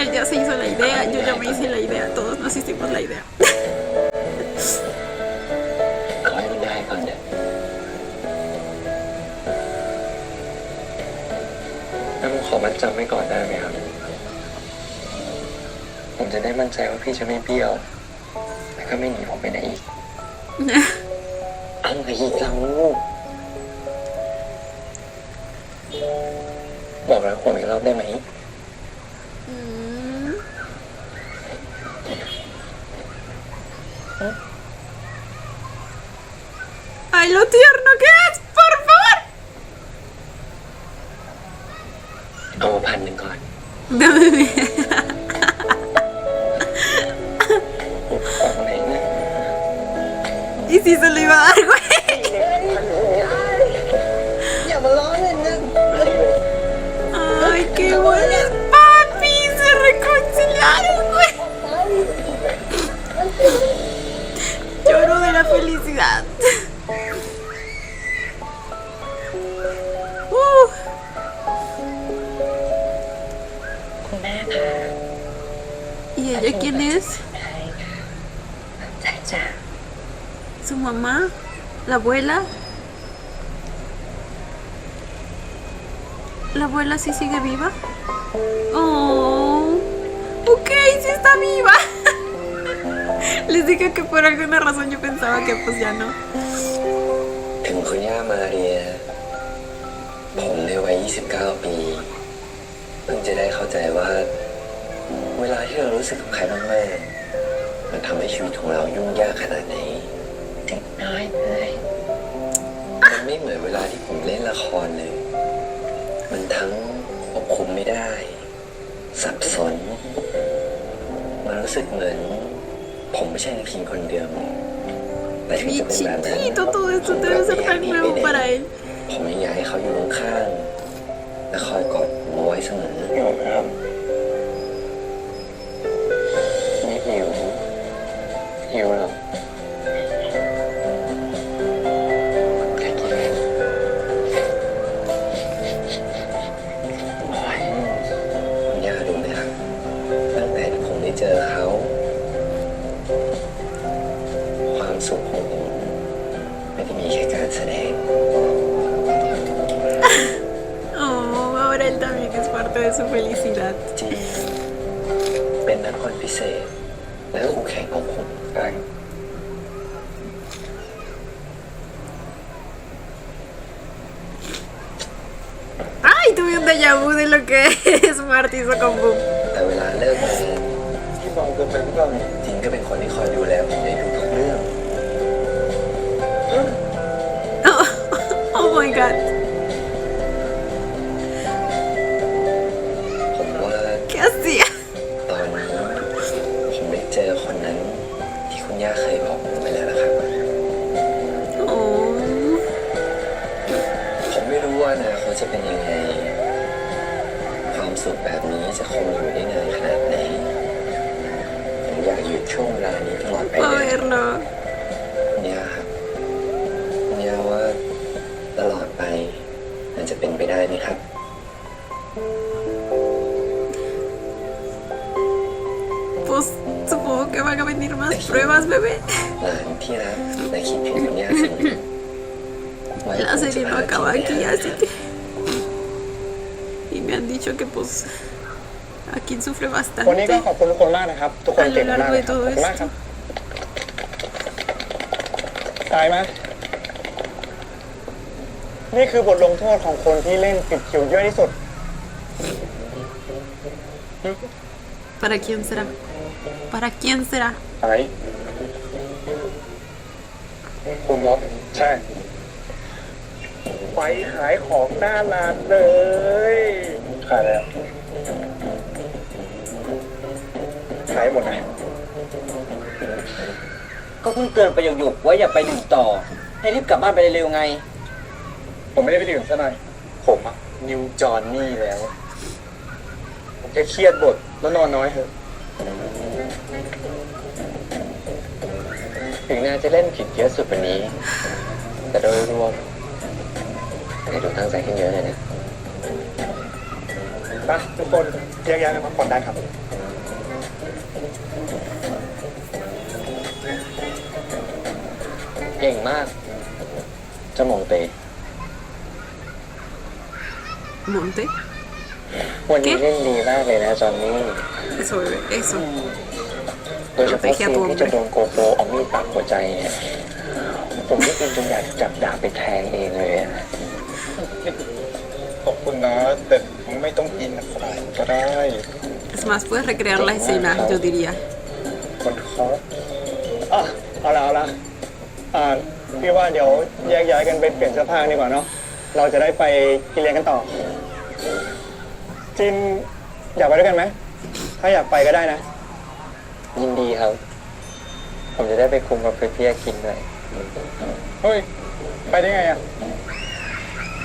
Speaker 1: Él ya se hizo la idea, yo ya me hice la idea, todos nos hicimos la idea.
Speaker 2: ขอให้มันได้ก่อนเนี่ยแล้วผมขอมั่นจำไว้ก่อนได้ไหมครับ ผมจะได้มั่นใจว่าพี่จะไม่เบี้ยว แล้วก็ไม่หนีผมไปไหนอีก เอาไงอีกเราบอกแล้วผมอีกรอบได้ไหม
Speaker 1: ¡Ay, lo tierno que es! ¡Por favor!
Speaker 2: เอามา1,000ก่อน
Speaker 1: Dame mi...
Speaker 2: ฝั่งไหนนะ
Speaker 1: ¿Y si se lo iba a dar, güey?
Speaker 2: อย่ามาล้อเล่นนะ
Speaker 1: ¡Ay, qué buenas papi! ¡Se reconciliaron, güey! Lloro de la felicidad. ¿Y ella quién es? ¿Su mamá? ¿La abuela? ¿La abuela sí sigue viva? Oh, ok, sí está viva. Les dije que por alguna razón yo pensaba que pues ya no.
Speaker 2: ถึงคุณย่ามาเรียผมในวัย 29 ปีเพิ่งจะได้เข้าใจว่า เวลาที่เรารู้สึกกับใครมากๆมันทำให้ชีวิตของเรายุ่งยากขนาดไหนเด็กน้อยเลยมันไม่เหมือนเวลาที่ผมเล่นละครเลย มันทั้งควบคุมไม่ได้ สับสน มันรู้สึกเหมือน ผมไม่ใช่นักพิงคนเดิมแต่ถึง
Speaker 1: Mi
Speaker 2: จะเป็นแบบนั้น
Speaker 1: chiquito, todo esto debe ser tan nuevo para él.
Speaker 2: ผมยังอยากให้เขาอยู่ข้างๆและคอยกอดผมเอาไว้เสมออยู่ครับไม่หิวหรอกแค่กินโอ้ยคุณย่าดูไหมครับตั้งแต่ที่ผมได้เจอเขา ความสุขของผมไม่ได้มีแค่การแสดง
Speaker 1: Oh, ahora él también es parte de su felicidad.
Speaker 2: ที่เป็นนักบอลพิเศษ และคู่แข่งของผมไป
Speaker 1: Ay, tuve un déjà vu de lo que es Marty hizo con Boom.
Speaker 2: แต่เวลาเลิกงานที่บอกเกินไปหรือเปล่าจินก็เป็นคนที่คอยดูแลผมในทุกๆเรื่อง
Speaker 1: Oh, oh my god.
Speaker 2: ผมว่า
Speaker 1: ¿Qué hacía?
Speaker 2: ตอนนี้ผมได้เจอคนนั้นที่คุณย่าเคยบอกผมไปแล้วนะครับ
Speaker 1: Oh.
Speaker 2: ผมไม่รู้ว่าอนาคตจะเป็นยังไง ความสุขแบบนี้จะคงอยู่ได้นานขนาดไหน ผมอยากหยุดช่วงเวลานี้ตลอดไป
Speaker 1: A
Speaker 2: เลย
Speaker 1: verlo.
Speaker 2: คุณย่าครับคุณย่าว่าตลอดไปมันจะเป็นไปได้ไหมครับ
Speaker 1: Pues supongo que van a venir más pruebas, bebé.
Speaker 2: หลานที่รักและคิดถึงคุณย่าเสมอไว้
Speaker 1: La serie no acaba aquí, así que... Y me han dicho que pues... Aquí sufre
Speaker 3: วันนี้ก็
Speaker 1: bastante.
Speaker 3: ขอบคุณทุกคนมากนะครับ ทุกคนเก่งมากเลยครับขอบคุณมากครับตายไหมนี่คือบทลงโทษของคนที่เล่นปิดคิวเยอะที่สุด
Speaker 1: ¿Para quién será? ¿Para quién será?
Speaker 3: ไอ้คุณล็อกใช่ ไปขายของหน้าร้านเลยขายแล้วขายหมดนะ
Speaker 5: ก็เพิ่งเตือนไปหยุกๆว่าอย่าไปดื่มต่อ ให้รีบกลับบ้านไปเร็วๆไง
Speaker 3: ผมไม่ได้ไปดื่มซะหน่อยผมอะนิวจอนนี่แล้ว ผมแค่เครียดบทแล้วนอนน้อยเถอะ
Speaker 2: ถึงนายจะเล่นผิดเยอะสุดวันนี้ แต่โดยรวมนายดูตั้งใจขึ้นเยอะเลยนะ
Speaker 3: ไปทุกคนแยกย้ายกันพักผ่อนได้ครับ
Speaker 2: เก่งมากเจ้ามองเต
Speaker 1: ¿Monte?
Speaker 2: วันนี้เล่นดีมากเลยนะจอนนี่
Speaker 1: Eso, bebé, eso.
Speaker 2: โดยเฉพาะซีนที่จะโดนโกโปรเอามีดปักหัวใจเนี่ยผมไม่เป็นจนอยากจับดาบไปแทงเองเลยอะ
Speaker 3: ขอบคุณนะแต่ไม่ต้องกินนะครับก็ได้
Speaker 1: Es más, puedes recrear la escena, yo diría.
Speaker 3: คนเขาเอาละพี่ว่าเดี๋ยวแยกย้ายกันไปเปลี่ยนเสื้อผ้าดีกว่าเนาะเราจะได้ไปกินเลี้ยงกันต่อจินอยากไปด้วยกันไหมถ้าอยากไปก็ได้นะ
Speaker 2: ยินดีครับ ผมจะได้ไปคุมกับพี่ๆกินด้วย
Speaker 3: เฮ้ยไปได้ไงอ่ะ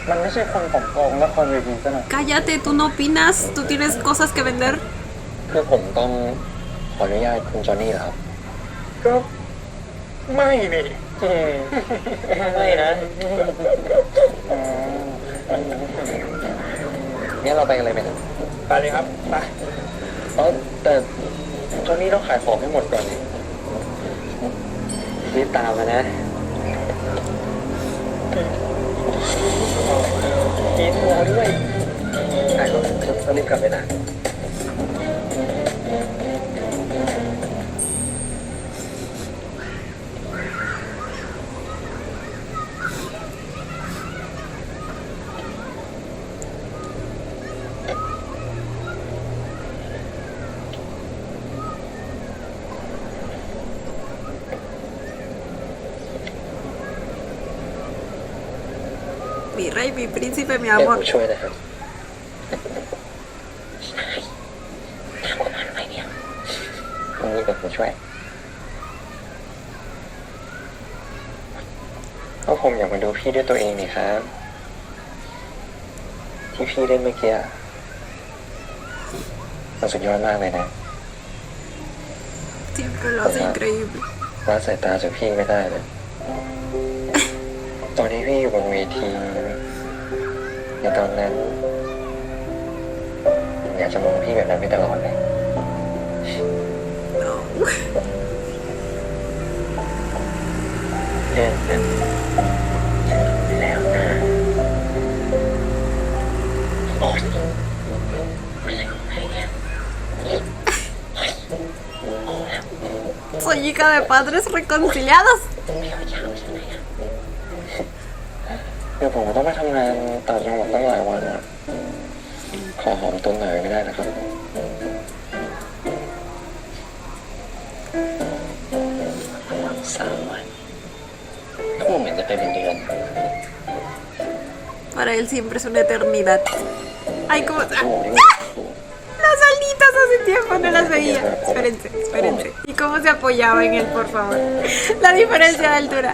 Speaker 3: มันไม่ใช่คนของกองละครเวทีซะหน่อย
Speaker 1: Cállate, tú no opinas, tú tienes cosas que vender.
Speaker 2: คือผมต้องขออนุญาตคุณจอนนี่เหรอครับ
Speaker 3: ก็ไม่ดิ
Speaker 2: ไม่นะงั้นเราไปกันเลยไหมครับ
Speaker 3: ไปเลยครับไป
Speaker 2: แต่จอนนี่ต้องขายของให้หมดก่อนรีบตามมานะ
Speaker 3: กินหัวด้วย
Speaker 2: ค กลับไปนะ
Speaker 1: Mi rey, mi príncipe, mi
Speaker 2: เดี๋ยวผ
Speaker 1: amor.
Speaker 2: มช่วยนะครับตรงนี้เดี๋ยวผมช่วยก็ผมอยากมาดูพี่ด้วยตัวเองนี่ครับ ที่พี่เล่นเมื่อกี้อะมันสุดยอดมากเลยนะ
Speaker 1: Siempre lo hace increíble.
Speaker 2: ละสายตาจากพี่ไม่ได้เลย ตอนที่พี่อยู่บนเวทีในตอนนั้นผมอยากจะมองพี่แบบนั้นไปตลอดเลย
Speaker 1: No.
Speaker 2: เล่นกันแล้วนะโอ๊ยอะไรของใครเนี่ย
Speaker 1: Soy hija de padres reconciliados.
Speaker 2: เดี๋ยวผมต้องไปทำงานต่างจังหวัดตั้งหลายวันอะขอหอมตัวหน่อยไม่ได้นะครับ3 วันก็เหมือนจะไปเป็นเดือน
Speaker 1: Para él siempre es una eternidad. Ay, como...
Speaker 2: ชั่วโมงนี้
Speaker 1: Las alitas hace tiempo no las veía. Espérense, espérense. ¿Y cómo se apoyaba en él, por favor? La diferencia de altura.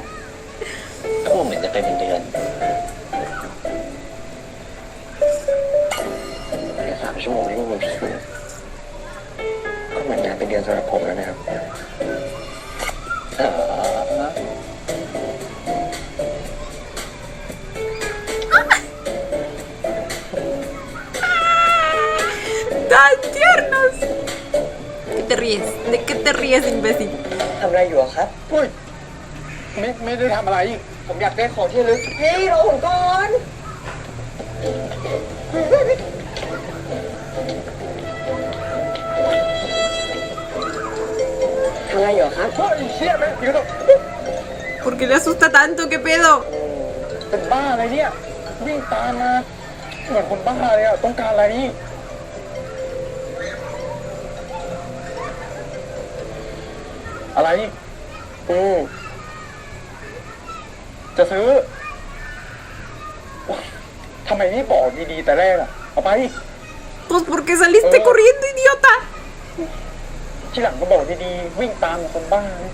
Speaker 2: ก็เหมือนจะไปเป็นเดือน3 ชั่วโมงนี้ก็เป็นผีก็เหมือนงานเป็นเดือนสำหรับผมแล้วนะครับ
Speaker 1: ¡Tan tiernos! ¿Qué te ríes? ¿De qué te ríes, imbécil?
Speaker 5: ทำอะไรอยู่อะครับ
Speaker 3: เฮ้ยไม่ได้ทำอะไร
Speaker 5: ผมอยากได้ของที่ระลึก เฮ้ยรอผมก่อน ทำอะไรอยู่อะครับ
Speaker 3: เฮ้ยเชี่ยแม่งเดี๋ยวก่อน
Speaker 1: ¿Por qué le asusta tanto? ¿Qué pedo?
Speaker 3: เป็นบ้าอะไรเนี่ย วิ่งตามมา เหมือนคนบ้าเลยอะต้องการอะไร อะไร จะซื้อ ทำไมไม่บอกดีๆแต่แรกอะเอาไป
Speaker 1: Pues porque saliste corriendo, idiota.
Speaker 3: ทีหลังก็บอกดีๆ วิ่งตามคนบ้าเลย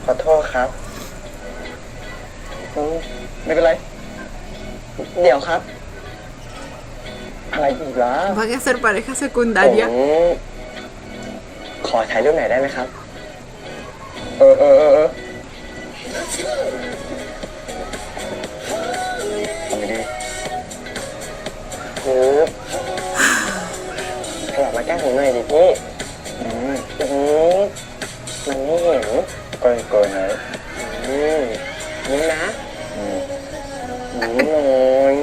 Speaker 2: ขอโทษครับ
Speaker 3: ไม่เป็นไร
Speaker 2: เดี๋ยวครับ
Speaker 3: อะไรอีกล่ะ
Speaker 1: Van a ser pareja secundaria.
Speaker 2: ขอถ่ายรูปหน่อยได้ไหมครับ
Speaker 3: เออ
Speaker 2: ทำไม่ดีคือขยับมาใกล้ผมหน่อยดิพี่มันไม่เห็น
Speaker 3: ก่อนไหน
Speaker 2: นี่นะนี่หน่อย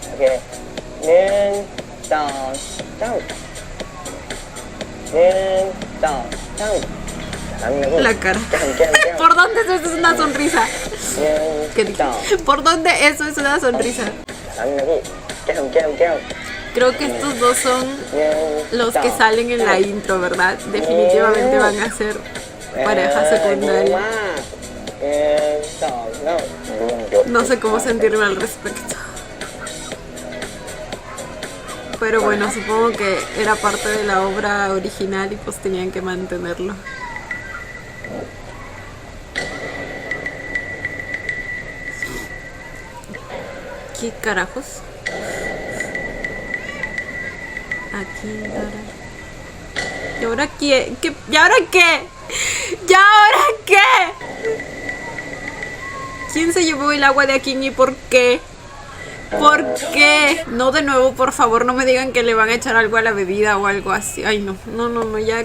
Speaker 2: โอเค1 2 3 1 2 3
Speaker 1: La cara.
Speaker 2: แก้ม
Speaker 1: ¿Por dónde eso es una sonrisa? ¿Qué
Speaker 2: 1
Speaker 1: dije? ¿Por dónde eso es una sonrisa?
Speaker 2: 2 3แก้ม
Speaker 1: Creo que estos dos son los que salen en la intro, ¿verdad? Definitivamente van a ser pareja secundaria. No sé cómo sentirme al respecto. Pero bueno, supongo que era parte de la obra original y pues tenían que mantenerlo. ¿Qué carajos? Aquí, ahora. ¿Y ahora qué? ¿Y ahora qué? ¿Y ahora qué? ¿Quién se llevó el agua de aquí y por qué? ¿Por qué? No, de nuevo, por favor, no me digan que le van a echar algo a la bebida o algo así. Ay, no, ya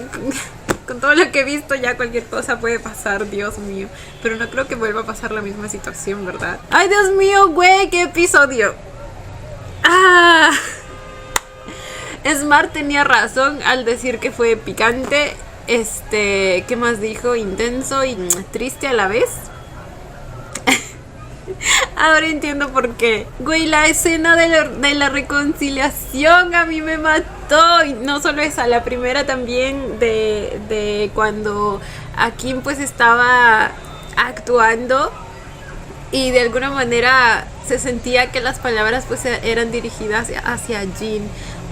Speaker 1: con todo lo que he visto ya cualquier cosa puede pasar, Dios mío. Pero no creo que vuelva a pasar la misma situación, ¿verdad? Ay, Dios mío, güey, qué episodio. Ah, Smart tenía razón al decir que fue picante. ¿Qué más dijo? Intenso y triste a la vez. Ahora entiendo por qué. Güey, la escena de la reconciliación a mí me mató. Y no solo esa, la primera también de cuando Akin pues estaba actuando y de alguna manera se sentía que las palabras pues eran dirigidas hacia Jin.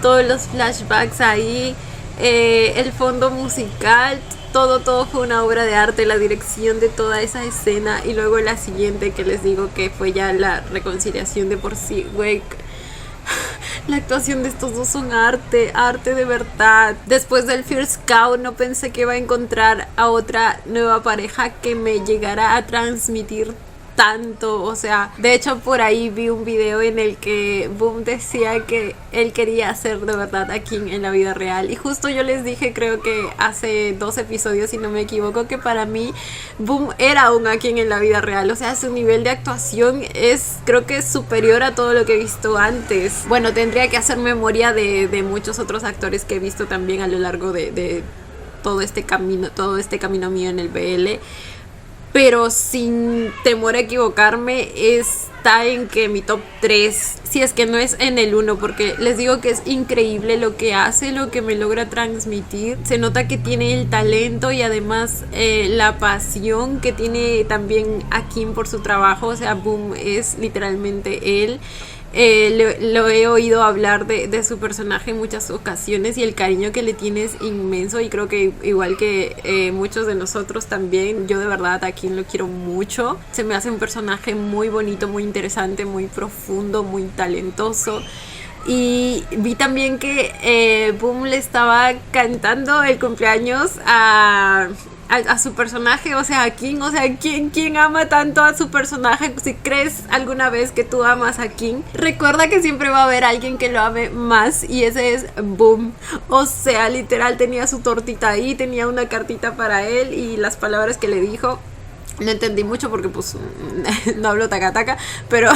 Speaker 1: Todos los flashbacks ahí, el fondo musical, todo fue una obra de arte, la dirección de toda esa escena y luego la siguiente que les digo que fue ya la reconciliación de por sí, güey. La actuación de estos dos son arte de verdad. Después del First Cow no pensé que iba a encontrar a otra nueva pareja que me llegara a transmitir tanto, o sea, de hecho por ahí vi un video en el que Boom decía que él quería hacer de verdad a King en la vida real y justo yo les dije, creo que hace 2 episodios si no me equivoco, que para mí Boom era un King en la vida real, o sea, su nivel de actuación es, creo que es superior a todo lo que he visto antes. Bueno, tendría que hacer memoria de muchos otros actores que he visto también a lo largo de todo este camino mío en el BL. Pero sin temor a equivocarme, está en que mi top 3, si es que no es en el 1, porque les digo que es increíble lo que hace, lo que me logra transmitir. Se nota que tiene el talento y además la pasión que tiene también Akin por su trabajo. O sea, Boom es literalmente él. Lo he oído hablar de su personaje en muchas ocasiones y el cariño que le tiene es inmenso y creo que igual que muchos de nosotros también, yo de verdad a Kim lo quiero mucho. Se me hace un personaje muy bonito, muy interesante, muy profundo, muy talentoso. Y vi también que Boom le estaba cantando el cumpleaños a su personaje, o sea, a King, o sea, ¿quién ama tanto a su personaje? Si crees alguna vez que tú amas a King, recuerda que siempre va a haber alguien que lo ame más y ese es Boom. O sea, literal tenía su tortita ahí, tenía una cartita para él y las palabras que le dijo, no entendí mucho porque pues no hablo taca, pero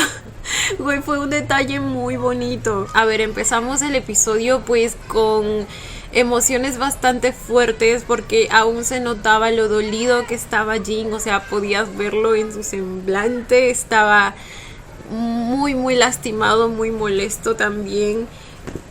Speaker 1: güey, fue un detalle muy bonito. A ver, empezamos el episodio pues con emociones bastante fuertes porque aún se notaba lo dolido que estaba Jin, o sea, podías verlo en su semblante, estaba muy lastimado, muy molesto también.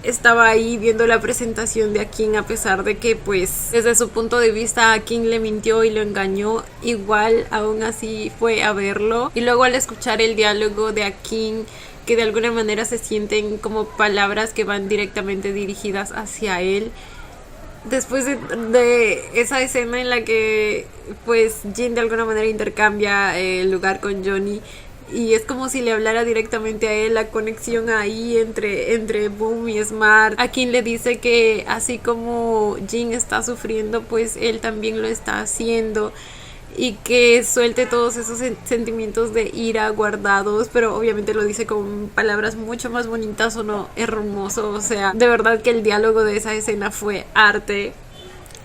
Speaker 1: Estaba ahí viendo la presentación de Akin, a pesar de que pues desde su punto de vista Akin le mintió y lo engañó, igual aún así fue a verlo. Y luego al escuchar el diálogo de Akin, que de alguna manera se sienten como palabras que van directamente dirigidas hacia él. Después de esa escena en la que pues Jin de alguna manera intercambia el lugar con Johnny y es como si le hablara directamente a él, la conexión ahí entre Boom y Smart. Akin le dice que así como Jin está sufriendo, pues él también lo está haciendo y que suelte todos esos sentimientos de ira guardados, pero obviamente lo dice con palabras mucho más bonitas, o no, hermoso. O sea, de verdad que el diálogo de esa escena fue arte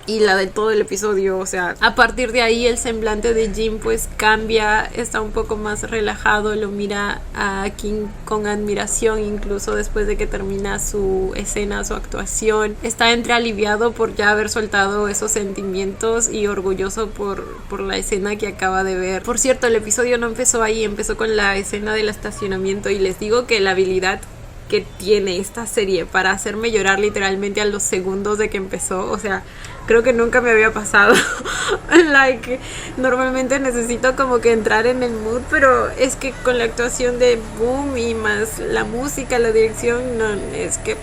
Speaker 1: y la de todo el episodio. O sea, a partir de ahí el semblante de Jin pues cambia, está un poco más relajado, lo mira a Akin con admiración, incluso después de que termina su escena, su actuación. Está entre aliviado por ya haber soltado esos sentimientos y orgulloso por la escena que acaba de ver. Por cierto, el episodio no empezó ahí, empezó con la escena del estacionamiento y les digo que la habilidad que tiene esta serie para hacerme llorar literalmente a los segundos de que empezó, o sea, creo que nunca me había pasado. Like, normalmente necesito como que entrar en el mood, pero es que con la actuación de Boom y más la música, la dirección, no, es que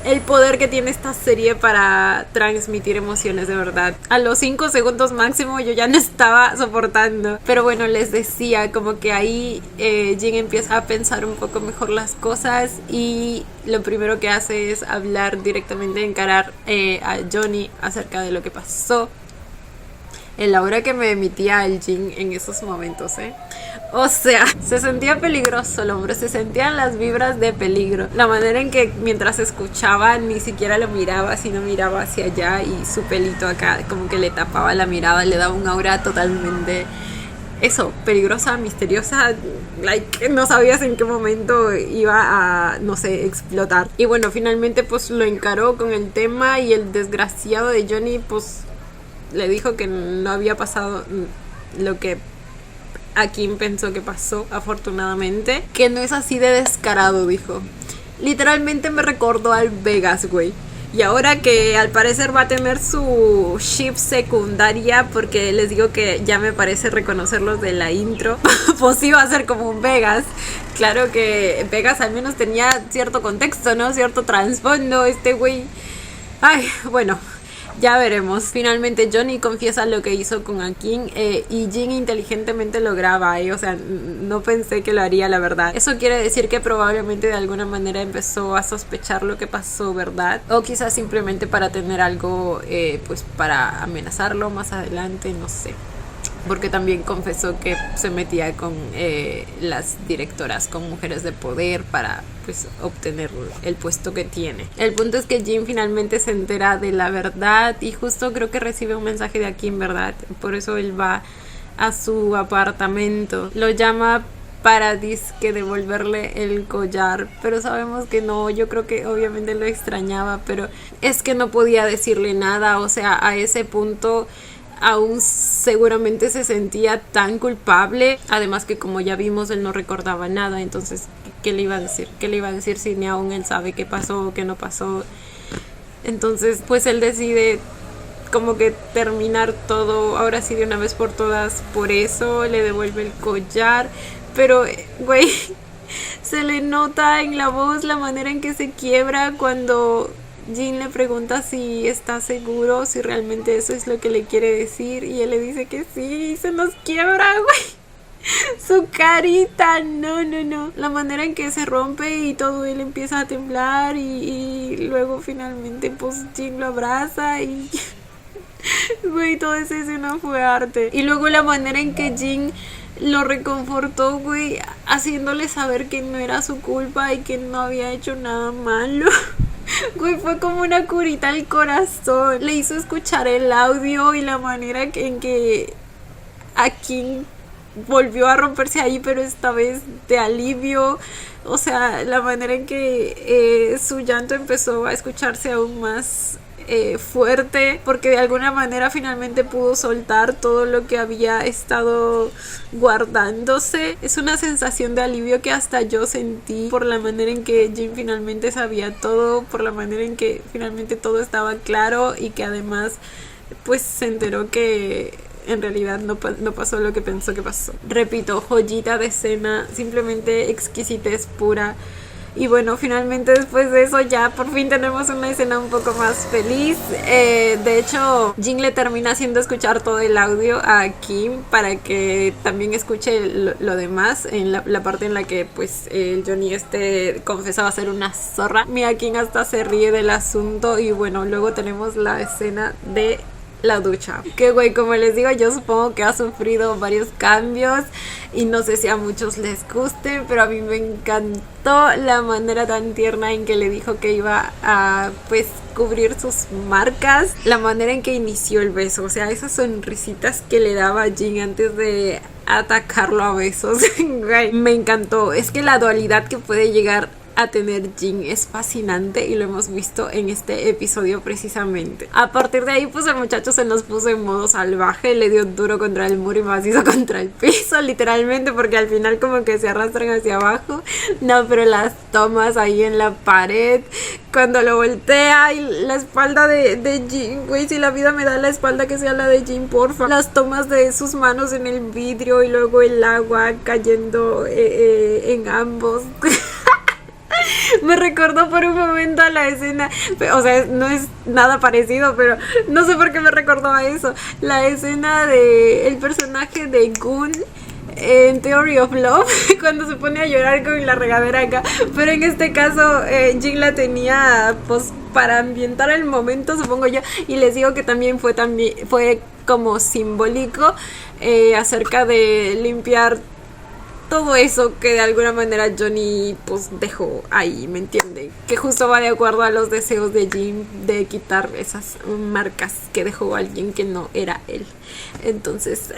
Speaker 1: el poder que tiene esta serie para transmitir emociones, de verdad. A los 5 segundos máximo yo ya no estaba soportando. Pero bueno, les decía, como que ahí Jin empieza a pensar un poco mejor las cosas y lo primero que hace es hablar directamente, encarar a Johnny acerca de lo que pasó. El aura que me emitía el Jin en esos momentos, o sea, se sentía peligroso el hombre, se sentían las vibras de peligro. La manera en que mientras escuchaba ni siquiera lo miraba, sino miraba hacia allá y su pelito acá como que le tapaba la mirada, le daba un aura totalmente eso, peligrosa, misteriosa, like, no sabías en qué momento iba a, no sé, explotar. Y bueno, finalmente pues lo encaró con el tema y el desgraciado de Johnny pues le dijo que no había pasado lo que a Kim pensó que pasó, afortunadamente. Que no es así de descarado, dijo. Literalmente me recordó al Vegas, güey. Y ahora que al parecer va a tener su ship secundaria, porque les digo que ya me parece reconocerlos de la intro, pues sí va a ser como un Vegas. Claro que Vegas al menos tenía cierto contexto, ¿no? Cierto trasfondo, este güey. Ay, bueno, ya veremos. Finalmente Johnny confiesa lo que hizo con Akin y Jin inteligentemente lo graba, o sea, no pensé que lo haría, la verdad. Eso quiere decir que probablemente de alguna manera empezó a sospechar lo que pasó, ¿verdad? O quizás simplemente para tener algo, pues para amenazarlo más adelante, no sé. Porque también confesó que se metía con las directoras, con mujeres de poder para pues obtener el puesto que tiene. El punto es que Jin finalmente se entera de la verdad y justo creo que recibe un mensaje de Akin, ¿verdad? Por eso él va a su apartamento. Lo llama para disque devolverle el collar, pero sabemos que no. Yo creo que obviamente lo extrañaba, pero es que no podía decirle nada. O sea, a ese punto aún seguramente se sentía tan culpable, además que como ya vimos él no recordaba nada, entonces ¿qué le iba a decir? ¿Qué le iba a decir si ni aún él sabe qué pasó o qué no pasó? Entonces pues él decide como que terminar todo ahora sí de una vez por todas. Por eso le devuelve el collar, pero güey, se le nota en la voz la manera en que se quiebra cuando Jin le pregunta si está seguro, si realmente eso es lo que le quiere decir, y él le dice que sí, y se nos quiebra, güey. Su carita, no. La manera en que se rompe y todo él empieza a temblar y luego finalmente pues Jin lo abraza y güey, toda esa escena fue arte. Y luego la manera en que Jin lo reconfortó, güey, haciéndole saber que no era su culpa y que no había hecho nada malo. Güey, fue como una curita al corazón. Le hizo escuchar el audio y la manera en que Akin volvió a romperse ahí, pero esta vez de alivio. O sea, la manera en que su llanto empezó a escucharse aún más fuerte, porque de alguna manera finalmente pudo soltar todo lo que había estado guardándose. Es una sensación de alivio que hasta yo sentí por la manera en que Jin finalmente sabía todo, por la manera en que finalmente todo estaba claro y que además pues se enteró que en realidad no pasó lo que pensó que pasó. Repito, joyita de escena, simplemente exquisitez pura. Y bueno, finalmente después de eso ya por fin tenemos una escena un poco más feliz. De hecho, Jin le termina haciendo escuchar todo el audio a Kim para que también escuche lo demás, en la parte en la que pues el Johnny confesaba ser una zorra. Mira, Kim hasta se ríe del asunto. Y bueno, luego tenemos la escena de la ducha, que güey, como les digo, yo supongo que ha sufrido varios cambios y no sé si a muchos les guste, pero a mí me encantó la manera tan tierna en que le dijo que iba a pues cubrir sus marcas, la manera en que inició el beso, o sea, esas sonrisitas que le daba a Jin antes de atacarlo a besos. Güey, me encantó. Es que la dualidad que puede llegar a tener Jin es fascinante y lo hemos visto en este episodio precisamente. A partir de ahí pues el muchacho se nos puso en modo salvaje, le dio duro contra el muro y macizo contra el piso, literalmente, porque al final como que se arrastran hacia abajo. No, pero las tomas ahí en la pared, cuando lo voltea y la espalda de Jin, güey, si la vida me da la espalda que sea la de Jin, porfa. Las tomas de sus manos en el vidrio y luego el agua cayendo en ambos. Me recordó por un momento a la escena, o sea, no es nada parecido, pero no sé por qué me recordó a eso. La escena de el personaje de Gun en Theory of Love, cuando se pone a llorar con la regadera acá. Pero en este caso Jin la tenía pues para ambientar el momento, supongo yo. Y les digo que también fue como simbólico acerca de limpiar todo eso que de alguna manera Johnny pues dejó ahí, ¿me entiende? Que justo va de acuerdo a los deseos de Jin de quitar esas marcas que dejó alguien que no era él. Entonces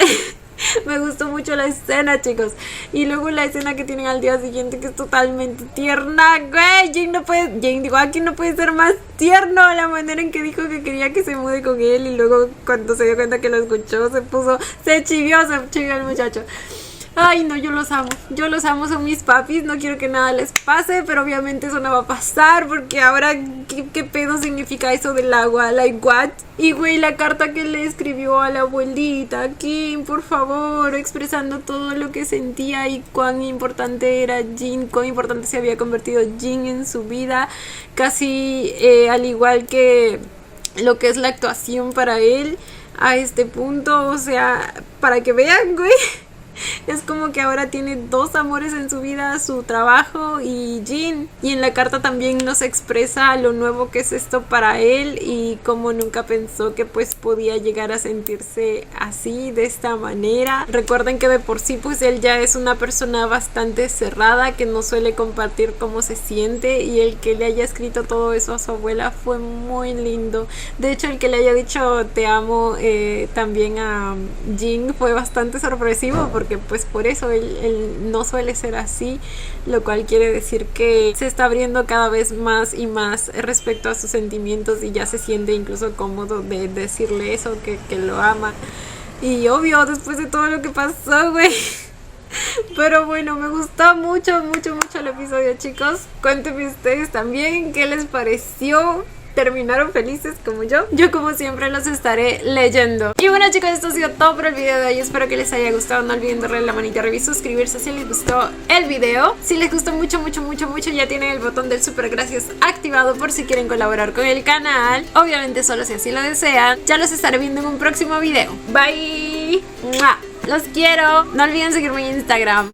Speaker 1: Me gustó mucho la escena, chicos. Y luego la escena que tienen al día siguiente, que es totalmente tierna, güey. Joaquín no puede ser más tierno. La manera en que dijo que quería que se mude con él, y luego cuando se dio cuenta que lo escuchó, se chivió el muchacho. Ay, no, yo los amo, son mis papis, no quiero que nada les pase, pero obviamente eso no va a pasar, porque ahora, ¿qué pedo significa eso del agua? Like, what? Y güey, la carta que le escribió a la abuelita, Kim, por favor, expresando todo lo que sentía y cuán importante era Jin, cuán importante se había convertido Jin en su vida, casi al igual que lo que es la actuación para él a este punto, o sea, para que vean, güey. Es como que ahora tiene dos amores en su vida, su trabajo y Jin. Y en la carta también nos expresa lo nuevo que es esto para él y cómo nunca pensó que pues podía llegar a sentirse así, de esta manera. Recuerden que de por sí pues él ya es una persona bastante cerrada, que no suele compartir cómo se siente, y el que le haya escrito todo eso a su abuela fue muy lindo. De hecho, el que le haya dicho te amo también a Jin fue bastante sorpresivo, porque pues por eso él no suele ser así, lo cual quiere decir que se está abriendo cada vez más y más respecto a sus sentimientos, y ya se siente incluso cómodo de decirle eso, que lo ama. Y obvio, después de todo lo que pasó, güey. Pero bueno, me gustó mucho el episodio, chicos. Cuéntenme ustedes también qué les pareció. ¿Terminaron felices como yo? Yo como siempre los estaré leyendo. Y bueno, chicos, esto ha sido todo por el video de hoy. Espero que les haya gustado. No olviden darle la manita arriba y suscribirse si les gustó el video. Si les gustó mucho, ya tienen el botón del super gracias activado por si quieren colaborar con el canal. Obviamente solo si así lo desean. Ya los estaré viendo en un próximo video. Bye. ¡Mua! Los quiero. No olviden seguirme en Instagram.